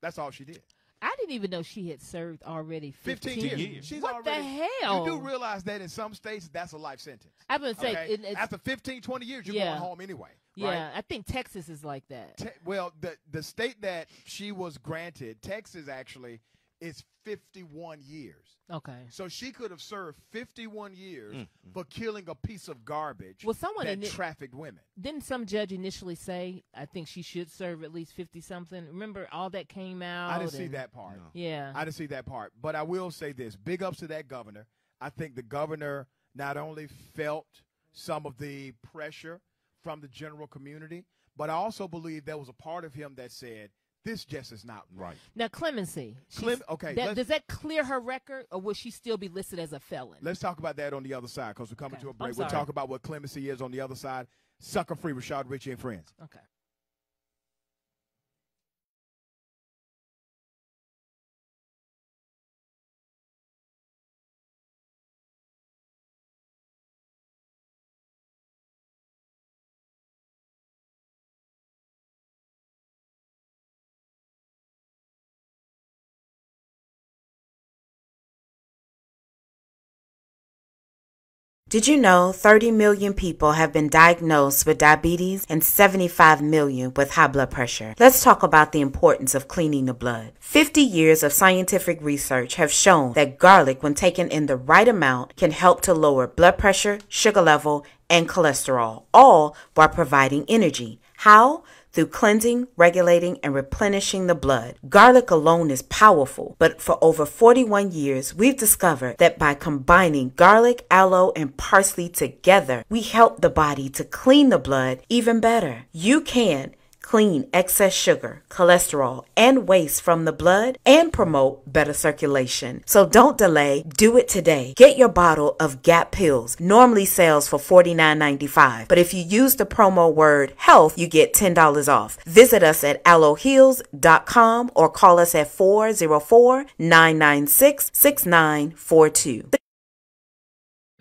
That's all she did. I didn't even know she had served already 15 years. She's what already, the hell? You do realize that in some states that's a life sentence. I would say Okay? it's, After 15, 20 years, you're Yeah. going home anyway. yeah, Right? I think Texas is like that. Well, the state that she was granted, Texas actually, is 51 years. Okay. So she could have served 51 years for killing a piece of garbage Well, someone that trafficked women. Didn't some judge initially say, I think she should serve at least 50-something? Remember all that came out? I didn't see and- that part. No. Yeah. I didn't see that part. But I will say this. Big ups to that governor. I think the governor not only felt some of the pressure from the general community, but I also believe there was a part of him that said, this just is not right. Now, clemency. Okay, Does that clear her record, or will she still be listed as a felon? Let's talk about that on the other side because we're coming Okay. to a I'm break. We'll sorry. talk about what clemency is on the other side. Sucker Free, Rashad Richie and Friends. Okay. Did you know 30 million people have been diagnosed with diabetes and 75 million with high blood pressure? Let's talk about the importance of cleaning the blood. 50 years of scientific research have shown that garlic, when taken in the right amount, can help to lower blood pressure, sugar level, and cholesterol, all while providing energy. How? Through cleansing, regulating, and replenishing the blood. Garlic alone is powerful, but for over 41 years, we've discovered that by combining garlic, aloe, and parsley together, we help the body to clean the blood even better. You can clean excess sugar, cholesterol, and waste from the blood and promote better circulation. So don't delay. Do it today. Get your bottle of GAP pills. Normally sells for $49.95. But if you use the promo word HEALTH, you get $10 off. Visit us at aloeheals.com or call us at 404-996-6942.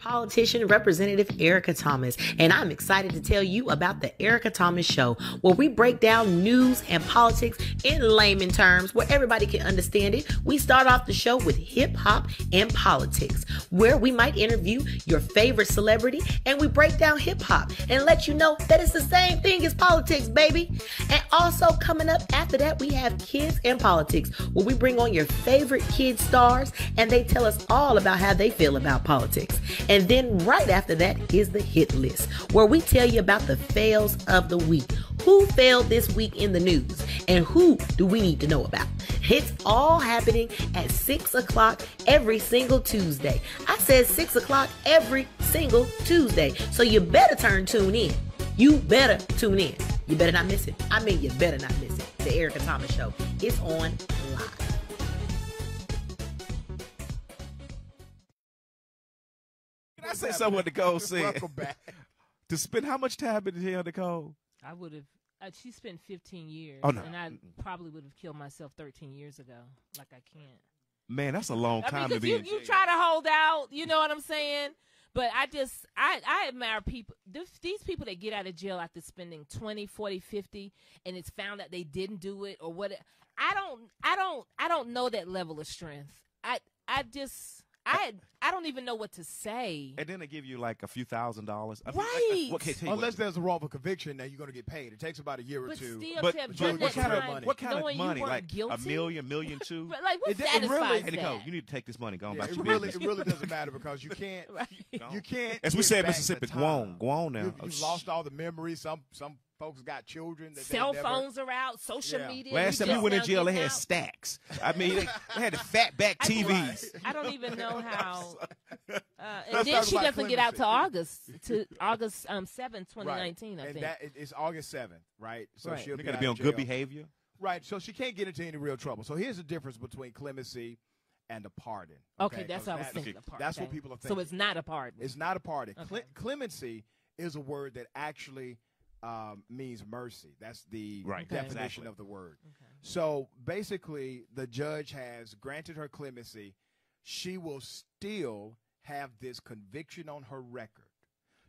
Politician Representative Erica Thomas, and I'm excited to tell you about the Erica Thomas Show, where we break down news and politics in layman terms where everybody can understand it. We start off the show with hip hop and politics, where we might interview your favorite celebrity and we break down hip hop and let you know that it's the same thing as politics, baby. And also coming up after that, we have Kids and Politics, where we bring on your favorite kid stars and they tell us all about how they feel about politics. And then right after that is the hit list, where we tell you about the fails of the week. Who failed this week in the news and who do we need to know about? It's all happening at 6 o'clock every single Tuesday. I said 6 o'clock every single Tuesday. So you better tune in. You better tune in. You better not miss it. I mean, you better not miss it. The Erica Thomas Show. It's on live. Can I say something what Nicole said? Welcome back. To spend how much time in jail, Nicole? I would have. She spent 15 years, Oh, no. and I probably would have killed myself 13 years ago. Like I can't. Man, that's a long time to 'cause be you, in jail. you try to hold out. You know what I'm saying? But I admire people. These people that get out of jail after spending 20, 40, 50, and it's found that they didn't do it or what. I don't know that level of strength. I don't even know what to say. And then they give you like a few $1,000s. I mean, Right. what, tell you Unless what, there's a wrongful conviction, then you're going to get paid. It takes about a year or But two. still, but, to have but done what that kind time, of what kind knowing of you money? weren't Like guilty? $1 $2 But like, what It satisfies really- Hey, that? Nicole, you need to take this money. Go on Yeah, about it your really, business. it really doesn't matter because you can't. Right. You can't. As we get say in back Mississippi, the time. go on now. You've lost all the memories. Some folks got children. That they Cell never- phones are out, social Yeah. media. Last time just we went in now jail, they getting had out. stacks. I mean, they had the fat back TVs. I don't even know how. Let's And then talk she about doesn't get out clemency. to August 7th, 2019. Right. I and think. that it's August 7th, right? So Right. she'll You be got to out be of on good jail. behavior. Right. So she can't get into any real trouble. So here's the difference between clemency and a pardon. Okay, that's 'Cause what I was thinking. A pardon. That's what Okay. people are thinking. So it's not a pardon. It's not a pardon. Okay. Clemency is a word that actually means mercy. That's the Right. Okay. definition Exactly. of the word. Okay. So basically, the judge has granted her clemency. She will still have this conviction on her record.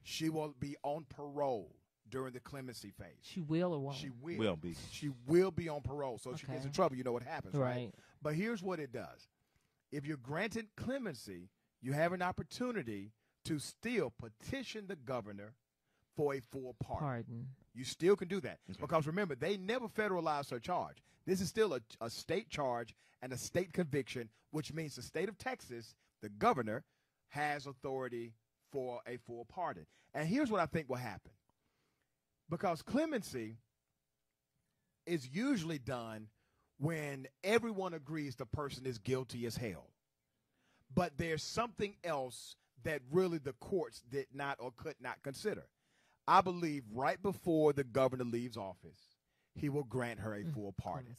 She will be on parole during the clemency phase. She will or won't. She will. Will be. She will be on parole. So if she gets Okay. in trouble, you know what happens, right? Right. But here's what it does. If you're granted clemency, you have an opportunity to still petition the governor for a full pardon. Pardon. You still can do that. Because remember, they never federalized her charge. This is still a state charge and a state conviction, which means the state of Texas, the governor, has authority for a full pardon. And here's what I think will happen. Because clemency is usually done when everyone agrees the person is guilty as hell. But there's something else that really the courts did not or could not consider. I believe right before the governor leaves office, he will grant her a full pardon.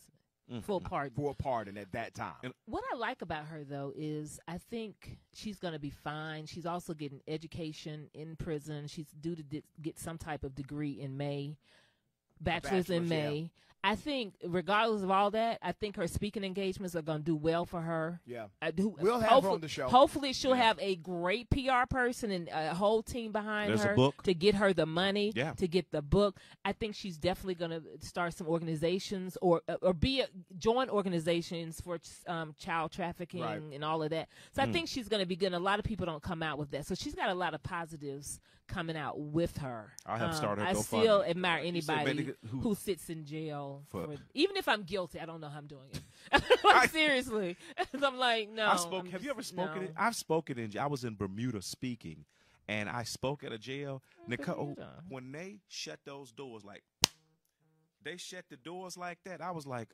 Full pardon. Full pardon at that time. What I like about her, though, is I think she's going to be fine. She's also getting education in prison. She's due to get some type of degree in May, bachelor's in bachelor's, May. I think, regardless of all that, I think her speaking engagements are going to do well for her. Yeah. We'll have her on the show. Hopefully, she'll have a great PR person and a whole team behind There's a her book. to get her the money, Yeah. to get the book. I think she's definitely going to start some organizations or join organizations for child trafficking Right. and all of that. So I think she's going to be good. And a lot of people don't come out with that. So she's got a lot of positives coming out with her. I have started I GoFundMe. still admire You said, anybody man, nigga, who sits in jail. For- Even if I'm guilty, I don't know how I'm doing it. Like, seriously. I'm like, no. Have you ever spoken? No. I've spoken in. I was in Bermuda speaking, and I spoke at a jail. Nicole, Bermuda. when they shut those doors, like they shut the doors like that, I was like,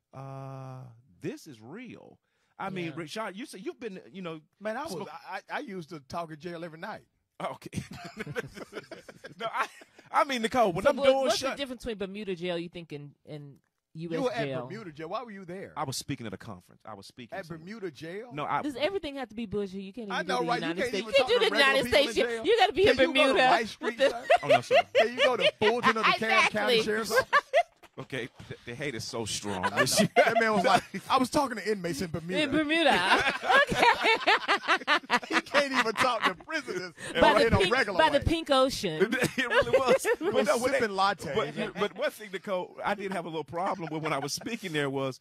this is real. I mean, Yeah. Rashad, you said you've been, Man, spoke- I used to talk in jail every night. okay. No, I mean, Nicole, when So them doors what's shut, the difference between Bermuda jail, you think, and U.S. You were at jail? Bermuda jail. Why were you there? I was speaking at a conference. I was speaking At somewhere. Bermuda jail? No, I. Does everything have to be bullshit? You can't even I know, do the right? You United can't States. even You can't talk do to the United regular people States. in jail. You got to be in Can you go to Bermuda. Rice Street, son? Oh no, sir. Can you go to Fulton of the County Exactly. Sheriff's Office? Okay, the hate is so strong. That man was like, I was talking to inmates in Bermuda. In Bermuda. Okay. He can't even talk to prisoners By, in a regular the way. Pink Ocean. It really was. But no, sipping latte. But one thing, Nicole, I did have a little problem with when I was speaking there was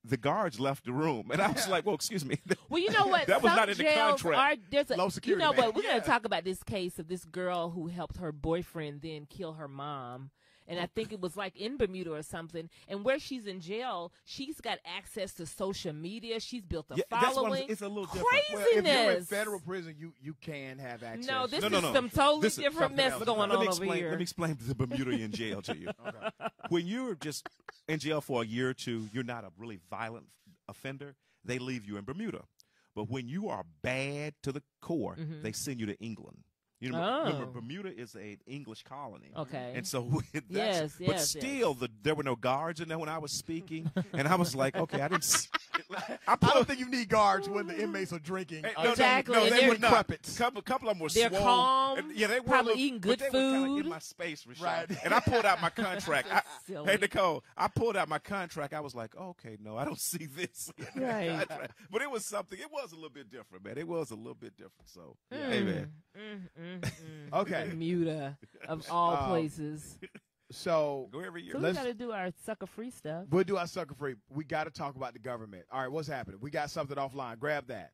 the guards left the room. And I was like, well, excuse me. Well, you know what? That was Some not in the jails contract. there's a, Low security, you know man. what? We're going to talk about this case of this girl who helped her boyfriend then kill her mom. And I think it was like in Bermuda or something. And where she's in jail, she's got access to social media. She's built a Yeah, that's what following. it's a little different. Craziness. Well, if you're in federal prison, you can have access. No, this No. is some totally This is different something mess else. going Let on me over explain. here. Let me explain the Bermudian jail to you. When you're just in jail for a year or two, you're not a really violent offender. They leave you in Bermuda. But when you are bad to the core, they send you to England. You know, remember, Bermuda is an English colony. Okay. And so that's, Yes, but still, there were no guards in there when I was speaking. And I was like, okay, I didn't. I don't think you need guards when the inmates are drinking. Hey, no, Exactly. No, And they they're- were not. Decrepit. Couple of them were They're swole. calm, And, yeah, they were probably little- eating but good they were kinda food. in my space, Rashad. Right. And I pulled out my contract. Silly. Hey, Nicole, I pulled out my contract. I was like, okay, no, I don't see this. in the Right. contract. But it was something. It was a little bit different, man. It was a little bit different. So, hey, man. Okay. Bermuda, of all places. So Go every year. So we Let's- got to do our sucker free stuff. we'll do our sucker free. We got to talk about the government. All right, what's happening? We got something offline. Grab that.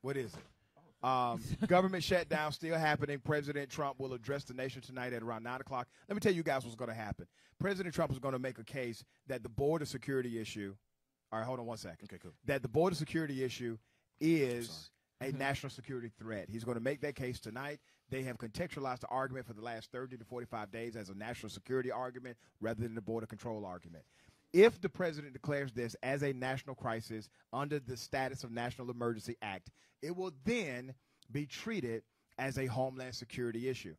What is it? Government shutdown still happening. President Trump will address the nation tonight at around 9 o'clock. Let me tell you guys what's going to happen. President Trump is going to make a case that the border security issue – all right, hold on one second. Okay, cool. That the border security issue is a national security threat. He's going to make that case tonight. They have contextualized the argument for the last 30 to 45 days as a national security argument rather than a border control argument. If the president declares this as a national crisis under the Status of National Emergency Act, it will then be treated as a homeland security issue.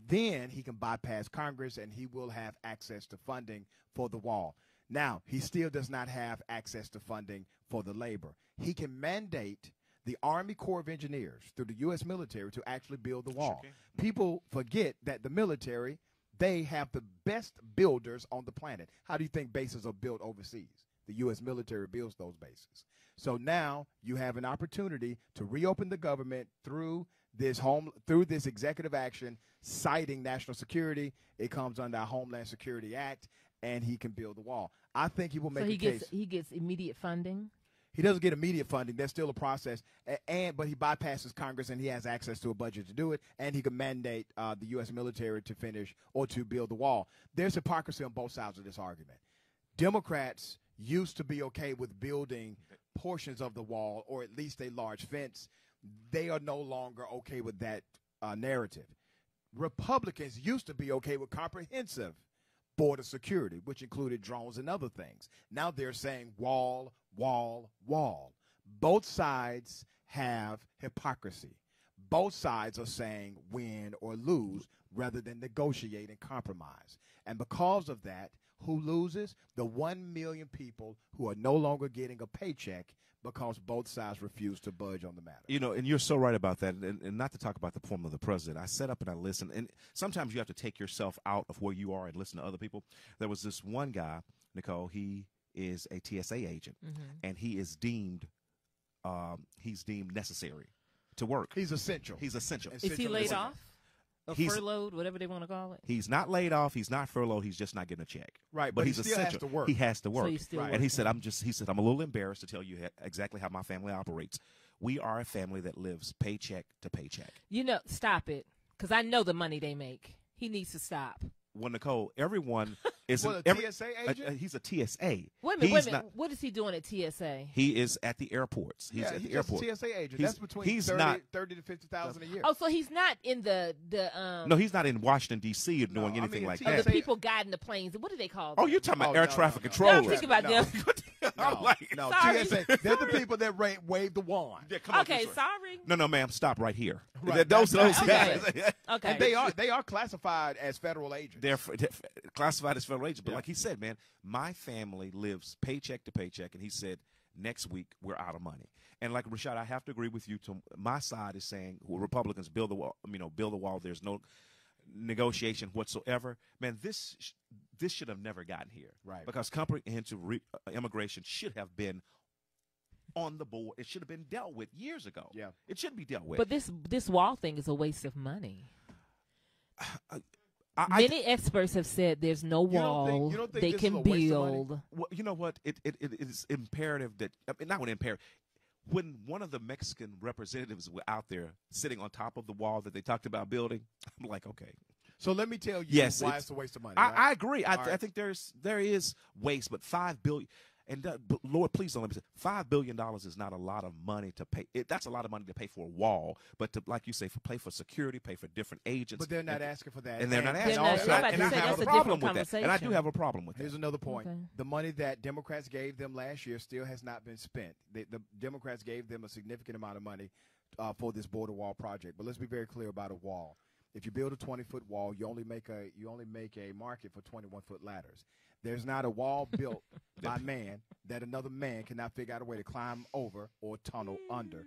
Then he can bypass Congress and he will have access to funding for the wall. Now, he still does not have access to funding for the labor. He can mandate the Army Corps of Engineers through the U.S. military to actually build the wall. Sure People forget that the military, they have the best builders on the planet. How do you think bases are built overseas? The U.S. military builds those bases. So now you have an opportunity to reopen the government through this executive action citing national security. It comes under our Homeland Security Act, and he can build the wall. I think he will make So a case. he gets immediate funding. He doesn't get immediate funding. There's still a process, but he bypasses Congress and he has access to a budget to do it, and he can mandate the U.S. military to finish or to build the wall. There's hypocrisy on both sides of this argument. Democrats used to be okay with building portions of the wall or at least a large fence. They are no longer okay with that narrative. Republicans used to be okay with comprehensive border security, which included drones and other things. Now they're saying wall, wall, wall. Both sides have hypocrisy. Both sides are saying win or lose rather than negotiate and compromise. And because of that, who loses? The 1 million people who are no longer getting a paycheck because both sides refuse to budge on the matter. You know, and you're so right about that. And not to talk about the form of the president. I sat up and I listened. And sometimes you have to take yourself out of where you are and listen to other people. There was this one guy, Nicole, he is a TSA agent, and he is deemed necessary to work. He's essential. He's essential. Is he Essential laid listener. off? Or He's- furloughed, whatever they want to call it. He's not laid off. He's not furloughed. He's just not getting a check. Right, But but he he's still has essential. to work. He has to work. he's still And he working. said, I'm a little embarrassed to tell you exactly how my family operates. We are a family that lives paycheck to paycheck. You know, stop it, because I know the money they make. He needs to stop. Well, Nicole, everyone is What, a TSA agent? he's a TSA. Wait a minute, He's wait a minute. not- What is he doing at TSA? He is at the airports. He's at he's the just airport. a TSA agent. He's- That's between he's 30, not- 30 to 50,000 a year. Oh, so he's not in the No, he's not in Washington D.C. or No, doing I anything mean, like TSA of that. the people guiding the planes. What do they call them? Oh, you're talking about Oh, air no, traffic no, no. controllers. I'm thinking about No. them. I'm like, no, Sorry. TSA. They're the people that wave the wand. yeah, come on, Okay, sorry. sorry. No, ma'am, stop right here. Right, Those that's guys, Okay. And they are classified as federal agents. they're classified as federal agents. But like he said, man, my family lives paycheck to paycheck, and he said next week we're out of money. And like Rashad, I have to agree with you. My side is saying Republicans build the wall. Build the wall. There's no negotiation whatsoever. Man, this should have never gotten here. Right. Because comprehensive immigration should have been on the board. It should have been dealt with years ago. Yeah. It should be dealt with. But this wall thing is a waste of money. I Many experts have said there's no wall you don't think they this can is a waste of money? build. well, you know what? It is imperative that not when imperative. When one of the Mexican representatives were out there sitting on top of the wall that they talked about building, I'm like, okay. So let me tell you Yes, why it's- it's a waste of money. I right? agree. All right. I think there is waste, but $5 billion. And but Lord, please don't let me say $5 billion is not a lot of money to pay. That's a lot of money to pay for a wall, but to, like you say, pay for security, pay for different agents. But they're not asking for that. and they're not They're asking. not- for I'm that. about And to I say, have that's a a problem different with that. And I do conversation. have a problem with that. Here's another point. Okay. The money that Democrats gave them last year still has not been spent. The Democrats gave them a significant amount of money for this border wall project. But let's be very clear about a wall. If you build a 20-foot wall, you only make a market for 21-foot ladders. There's not a wall built by man that another man cannot figure out a way to climb over or tunnel under.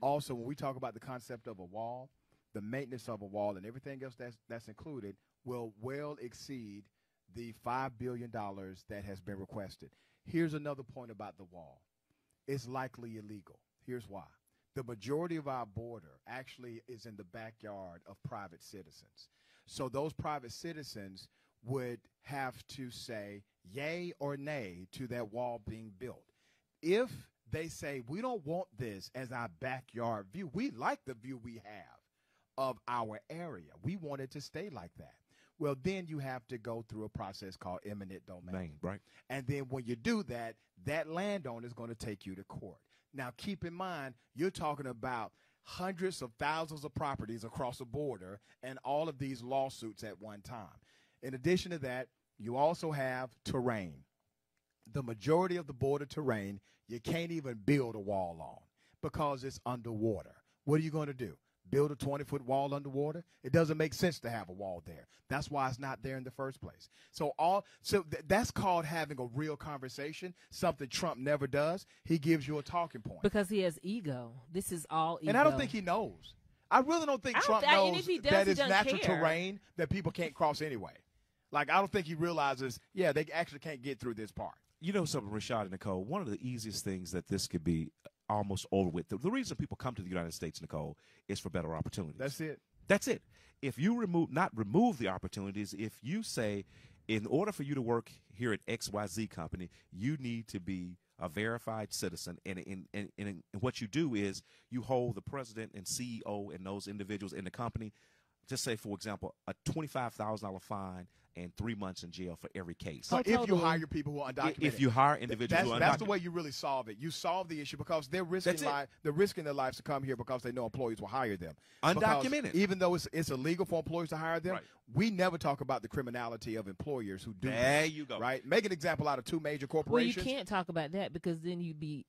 Also, when we talk about the concept of a wall, the maintenance of a wall and everything else that's included will well exceed the $5 billion that has been requested. Here's another point about the wall. It's likely illegal. Here's why. The majority of our border actually is in the backyard of private citizens. So those private citizens would have to say yay or nay to that wall being built. If they say, we don't want this as our backyard view, we like the view we have of our area, we want it to stay like that, well, then you have to go through a process called eminent domain. Right. And then when you do that, that landowner is going to take you to court. Now, keep in mind, you're talking about hundreds of thousands of properties across the border and all of these lawsuits at one time. In addition to that, you also have terrain. The majority of the border terrain, you can't even build a wall on because it's underwater. What are you going to do? Build a 20-foot wall underwater? It doesn't make sense to have a wall there. That's why it's not there in the first place. That's called having a real conversation, something Trump never does. He gives you a talking point. Because he has ego. This is all ego. And I don't think he knows. I really don't think I don't Trump thi- and knows if he does, that he it's doesn't natural care. terrain that people can't cross anyway. Like, I don't think he realizes, they actually can't get through this part. You know something, Rashad and Nicole, one of the easiest things that this could be almost over with. The reason people come to the United States, Nicole, is for better opportunities. That's it. That's it. If you remove the opportunities, if you say, in order for you to work here at XYZ company, you need to be a verified citizen, and what you do is you hold the president and CEO and those individuals in the company, just say, for example, a $25,000 fine and 3 months in jail for every case. So if you totally. hire people who are undocumented. If you hire individuals who are that's the undocumented. way you really solve it. You solve the issue because they're risking their lives to come here because they know employees will hire them. Undocumented. Because even though it's illegal for employers to hire them, Right. we never talk about the criminality of employers who do There that, you go. Right? Make an example out of two major Well, you corporations. can't talk about that because then you'd be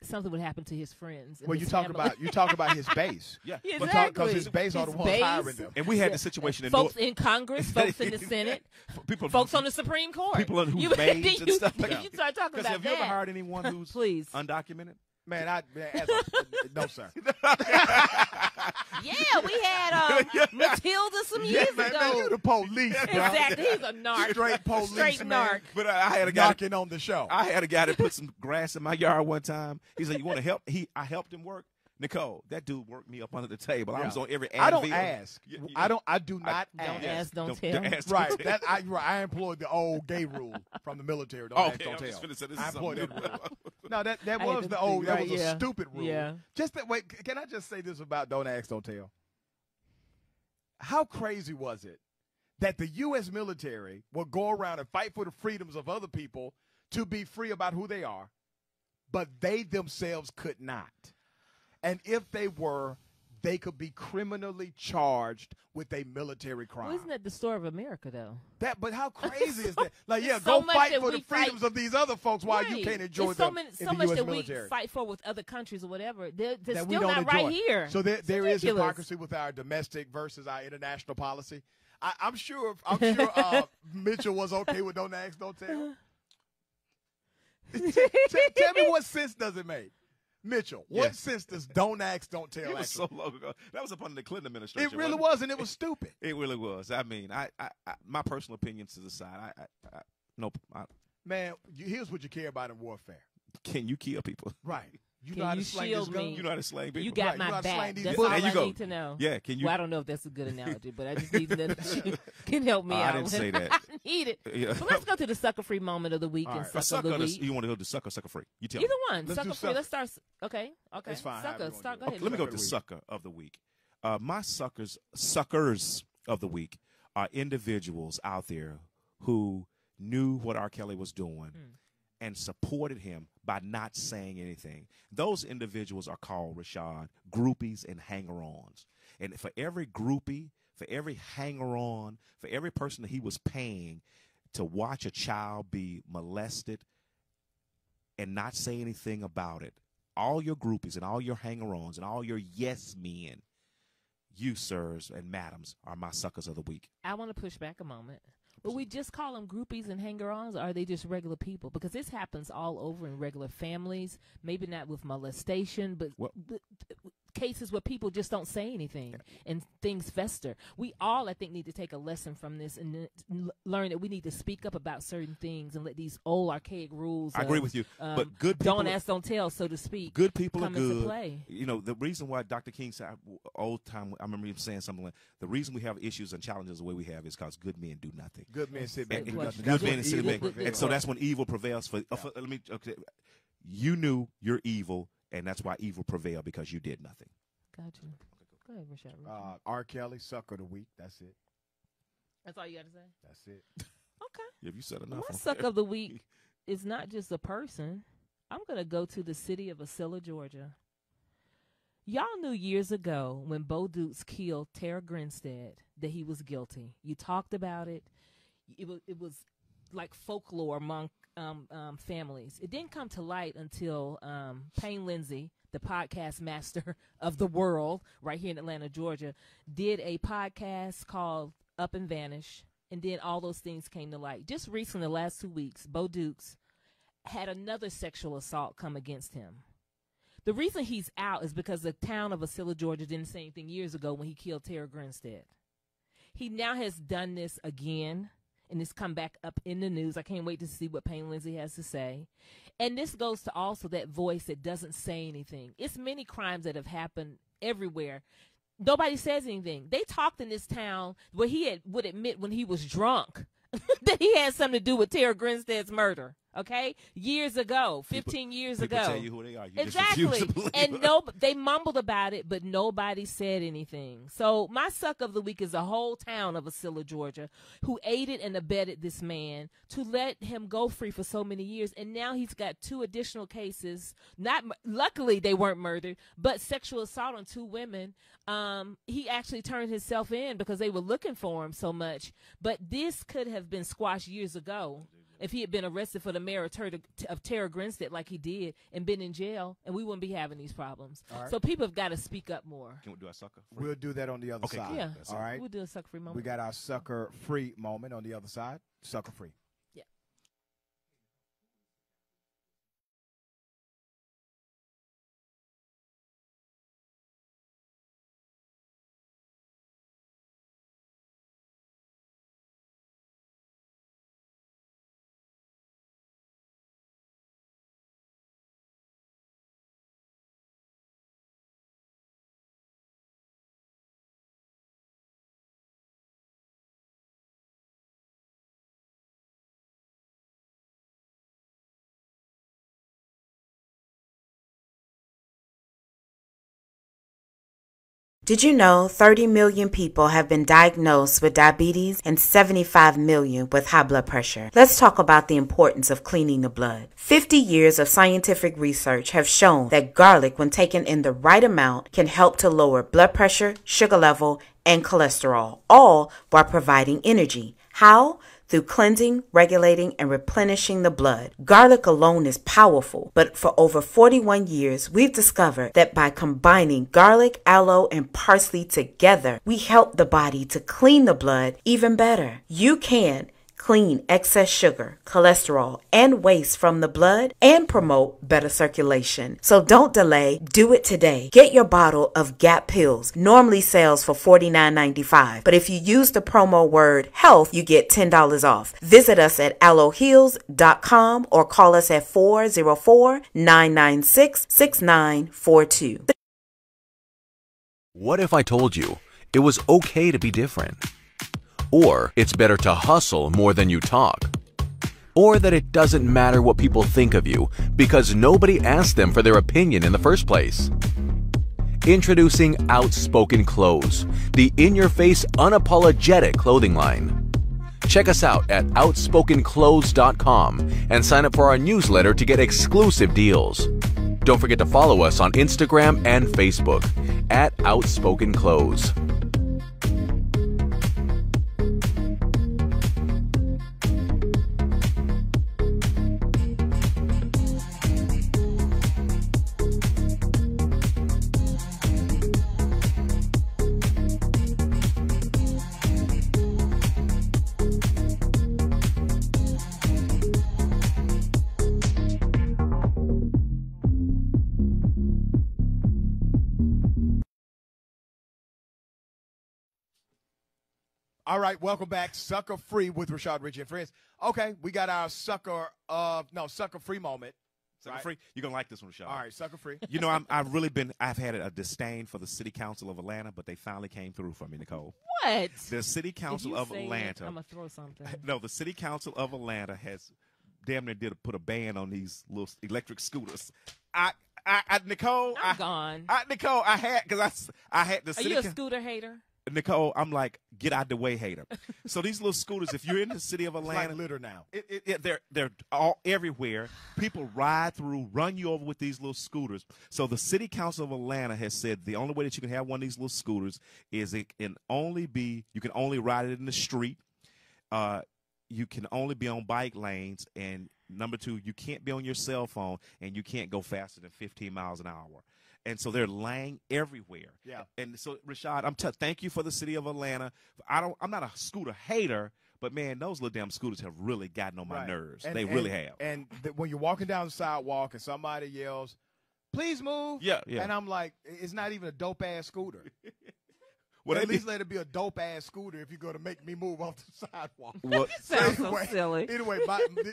something would happen to his friends. and Well, his you talk family. about his base. Yeah. Exactly. Because his base are the His ones base, hiring them. And we had the situation in folks North, in Congress, folks in the Senate, people, folks on the Supreme Court. people on whose you, maids and you, stuff like that. You start talking Because about have you ever that. hired anyone who's Please. undocumented? No, sir. Yeah, we had Matilda some years Man, ago. you the police, bro. Exactly, he's a narc. Straight police, Straight man. narc. But I had a guy. Knocking on the show. I had a guy that put some grass in my yard one time. He said, "You want to help?" I helped him work. Nicole, that dude worked me up under the table. I Yeah. was on every. I don't Advil. ask. You know. I do not Don't ask. ask, don't Don't tell. ask, Right. don't tell. I employed the old gay rule from the military. Don't ask, Okay, don't I'm tell. just finna say this I is employed something that new. rule. No, that I had was to the think, old. That right, was a yeah. stupid rule. Yeah. Just that. Wait. Can I just say this about don't ask, don't tell? How crazy was it that the U.S. military will go around and fight for the freedoms of other people to be free about who they are, but they themselves could not? And if they were, they could be criminally charged with a military crime. Well, isn't that the story of America, though? But how crazy is that? Like, yeah, so go much fight that for the we fight- freedoms of these other folks while you Right. can't enjoy It's them so in the much U.S. that military. we fight for with other countries or whatever. They're that we still don't not enjoy. right here. So there It's is ridiculous. hypocrisy with our domestic versus our international policy. I'm sure Mitchell was okay with don't ask, don't tell. Tell me what sense does it make? Mitchell, what Yeah. sense does don't ask, don't tell? It was actually? so long ago. That was up under the Clinton administration. It really wasn't was, and it was stupid. It really was. I mean, I my personal opinions to the side. Nope. Man, here's what you care about in warfare. Can you kill people? Right. You Can know how you to slang shield this gun? me? You know how to slang people. You got Right, you know my how to slang back. these That's bullets. all There you I go. need to know. Yeah, can you? Well, I don't know if that's a good analogy, but I just need to know that you can help me I out. didn't say that. I need it. Yeah. So let's go to the sucker free moment of the week All and right. A sucker of the sucker, week. you want to go to sucker free? You tell Either me. one. Let's do Sucker free. sucker. Let's start. Okay. That's fine, however Sucker. you wanna Start. do Go it. ahead. Let me go Sucker to of the week. sucker of the week. My suckers of the week are individuals out there who knew what R. Kelly was doing and supported him by not saying anything. Those individuals are called, Rashad, groupies and hanger-ons. And for every groupie, for every hanger-on, for every person that he was paying to watch a child be molested and not say anything about it, all your groupies and all your hanger-ons and all your yes men, you, sirs and madams, are my suckers of the week. I want to push back a moment. Will we just call them groupies and hanger-ons, or are they just regular people? Because this happens all over in regular families, maybe not with molestation, but cases where people just don't say anything and things fester. We all, I think, need to take a lesson from this and learn that we need to speak up about certain things and let these old archaic rules. I agree with you, but good people don't ask, don't tell, so to speak. Good people come are good. into play. You know, the reason why Dr. King said, old time, I remember him saying something like, the reason we have issues and challenges the way we have is because good men do nothing. Good men sit back And and do nothing. good That's men when and sit evil back. prevails. And so that's when evil prevails. Let me. Okay, you knew you're evil, and that's why evil prevailed, because you did nothing. Got you. Go ahead, Rashad. R. Kelly, sucker of the week. That's it. That's all you got to say? That's it. Okay. Have you said enough? My suck of the week is not just a person. I'm going to go to the city of Acela, Georgia. Y'all knew years ago when Bo Dukes killed Tara Grinstead that he was guilty. You talked about it. It was like folklore among families. It didn't come to light until Payne Lindsay, the podcast master of the world right here in Atlanta, Georgia, did a podcast called Up and Vanish, and then all those things came to light. Just recently, the last 2 weeks, Bo Dukes had another sexual assault come against him. The reason he's out is because the town of Acela, Georgia didn't say anything years ago when he killed Tara Grinstead. He now has done this again, and it's come back up in the news. I can't wait to see what Payne Lindsay has to say. And this goes to also that voice that doesn't say anything. It's many crimes that have happened everywhere. Nobody says anything. They talked in this town where he would admit when he was drunk that he had something to do with Tara Grinstead's murder. Okay, years ago, 15 years people ago. Tell you who they are. You Exactly. just refuse to believe And it. they mumbled about it, but nobody said anything. So my suck of the week is the whole town of Acela, Georgia, who aided and abetted this man to let him go free for so many years. And now he's got 2 additional cases. Luckily, they weren't murdered, but sexual assault on 2 women. He actually turned himself in because they were looking for him so much. But this could have been squashed years ago if he had been arrested for the murder of Tara Grinstead like he did and been in jail, and we wouldn't be having these problems. All right. So people have got to speak up more. Can we do our sucker? We'll do that on the other Okay, side. good. Yeah. That's All right. We'll do a sucker free moment. We got our sucker free moment on the other side. Sucker free. Yeah. Did you know 30 million people have been diagnosed with diabetes and 75 million with high blood pressure? Let's talk about the importance of cleaning the blood. 50 years of scientific research have shown that garlic, when taken in the right amount, can help to lower blood pressure, sugar level, and cholesterol, all while providing energy. How? Through cleansing, regulating, and replenishing the blood. Garlic alone is powerful, but for over 41 years, we've discovered that by combining garlic, aloe, and parsley together, we help the body to clean the blood even better. You can clean excess sugar, cholesterol, and waste from the blood, and promote better circulation. So don't delay. Do it today. Get your bottle of GAP pills. Normally sells for $49.95, but if you use the promo word HEALTH, you get $10 off. Visit us at aloeheals.com or call us at 404-996-6942. What if I told you it was okay to be different? Or it's better to hustle more than you talk? Or that it doesn't matter what people think of you because nobody asked them for their opinion in the first place? Introducing Outspoken Clothes, the in-your-face, unapologetic clothing line. Check us out at outspokenclothes.com and sign up for our newsletter to get exclusive deals. Don't forget to follow us on Instagram and Facebook at Outspoken Clothes. All right, welcome back. Sucker Free with Rashad Richey and friends. Okay, we got our sucker free moment. Sucker Right. free. You're gonna like this one, Rashad. All right, sucker free. You know, I've had a disdain for the City Council of Atlanta, but they finally came through for me, Nicole. What? The City Council of Atlanta. I'm gonna throw something. No, the City Council of Atlanta has damn near put a ban on these little electric scooters. Nicole, Nicole, I had the Are City. you a scooter hater? Nicole, I'm like, get out the way, hater. So these little scooters, if you're in the city of It's Atlanta, like litter now. they're all everywhere. People ride through, run you over with these little scooters. So the City Council of Atlanta has said the only way that you can have one of these little scooters is you can only ride it in the street. You can only be on bike lanes, and number two, you can't be on your cell phone, and you can't go faster than 15 miles an hour. And so they're laying everywhere. Yeah. And so, Rashad, thank you for the City of Atlanta. I'm not a scooter hater, but man, those little damn scooters have really gotten on my nerves. They really have. And when you're walking down the sidewalk and somebody yells, "Please move!" Yeah. And I'm like, it's not even a dope ass scooter. Well, at least let it be a dope ass scooter if you're going to make me move off the sidewalk. Well, Sounds so silly. Anyway,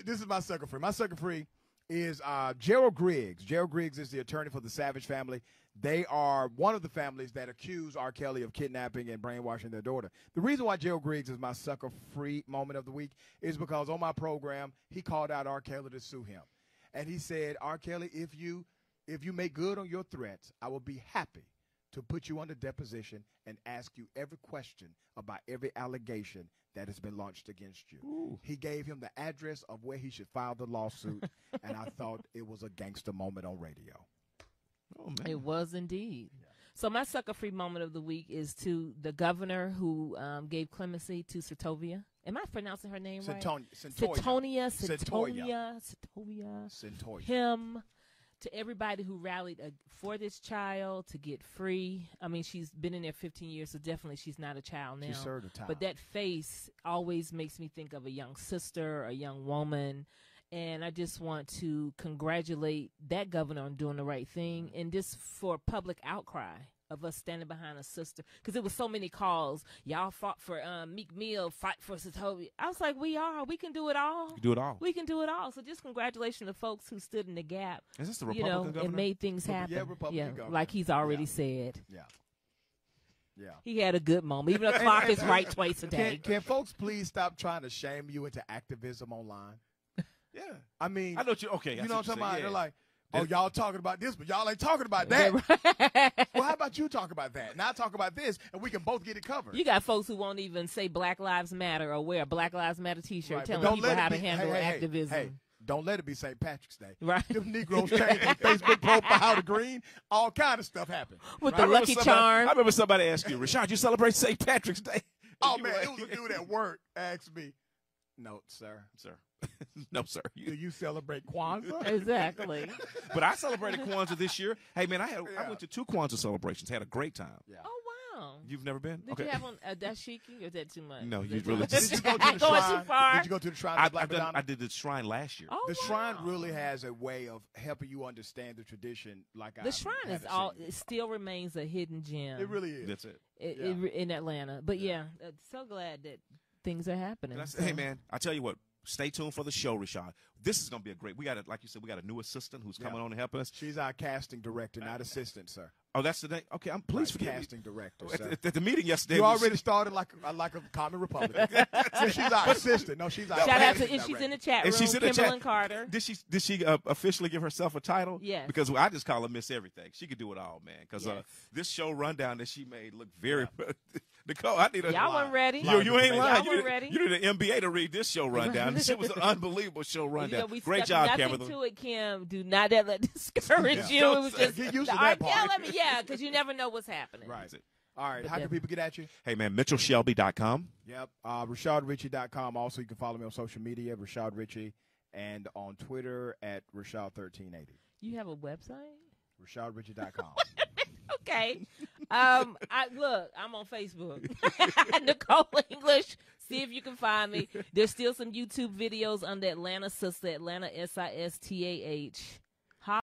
this is my sucker free. My sucker free is Gerald Griggs. Gerald Griggs is the attorney for the Savage family. They are one of the families that accuse R. Kelly of kidnapping and brainwashing their daughter. The reason why Gerald Griggs is my sucker-free moment of the week is because on my program, he called out R. Kelly to sue him. And he said, R. Kelly, if you make good on your threats, I will be happy to put you under deposition and ask you every question about every allegation that has been launched against you. Ooh. He gave him the address of where he should file the lawsuit, and I thought it was a gangster moment on radio. Oh, man. It was indeed. Yeah. So my sucker-free moment of the week is to the governor who gave clemency to Setovia. Am I pronouncing her name right? Centonia. Him. To everybody who rallied for this child to get free. I mean, she's been in there 15 years, so definitely she's not a child now. She served a time. But that face always makes me think of a young sister, a young woman. And I just want to congratulate that governor on doing the right thing, and just for public outcry of us standing behind a sister, because there was so many calls. Y'all fought for Meek Mill, fight for Setovia. I was like, we can do it all. You do it all. We can do it all. So just congratulations to folks who stood in the gap. Is this the Republican governor? And made things happen. Yeah, Republican governor. Like he's already said. Yeah. He had a good moment. Even the clock is right twice a day. Can folks please stop trying to shame you into activism online? Yeah. I mean, I know you. Okay, you know what I'm talking about? Yeah. They're like, oh, y'all talking about this, but y'all ain't talking about that. Well, how about you talk about that? And I talk about this, and we can both get it covered. You got folks who won't even say Black Lives Matter or wear a Black Lives Matter T-shirt Right, telling people how to handle hey, activism. Hey, don't let it be St. Patrick's Day. Right. Them Negroes changed their Facebook profile to green. All kind of stuff happened. With right? the Lucky Charm. I remember somebody asked you, Rashad, you celebrate St. Patrick's Day? Oh, man, it was a dude at work asked me, no, sir. No, sir. Do you celebrate Kwanzaa? Exactly. But I celebrated Kwanzaa this year. Hey, man, I went to 2 Kwanzaa celebrations. Had a great time. Yeah. Oh, No. You've never been? Did you have on dashiki, or is that too much? No, Is you that really too much? just- Did you go to the Going shrine? too far? Did you go to the shrine of Black Madonna? I did the shrine last year. Oh, The shrine wow. really has a way of helping you understand the tradition. The shrine is all. It still remains a hidden gem. It really is. That's it. In Atlanta. But so glad that things are happening. Hey, man, I tell you what. Stay tuned for the show, Rashad. This is going to be a great. We got like you said, we got a new assistant who's coming on and helping us. She's our casting director, not assistant, sir. Oh, that's the name. Okay, please forgive me. Casting director. At, Sir. at the meeting yesterday, You already started like a common Republican. She's our assistant. No, she's our Shout out to casting if she's director. in the chat room. And she's in the Kimberlyn chat. Carter. Did she officially give herself a title? Yes. Because I just call her Miss Everything. She could do it all, man. Because Yes. this show rundown that she made looked very. Nicole, I need a. Y'all weren't ready. You ain't lying. Y'all weren't ready. You need an MBA to read this show rundown. This shit was an unbelievable show rundown. We Great stuck job, nothing Cameron. to it, Kim. Do not let that discourage you. It was just Get used to the that R. part. Kelly, because you never know what's happening. Right. All right. How can people get at you? Hey, man, MitchellShelby.com. Yep. RashadRichie.com. Also, you can follow me on social media, Rashad Richie, and on Twitter at Rashad1380. You have a website? RashadRichie.com. Okay. I'm on Facebook. Nicole English. See if you can find me. There's still some YouTube videos under Atlanta Sister, Atlanta SISTAH.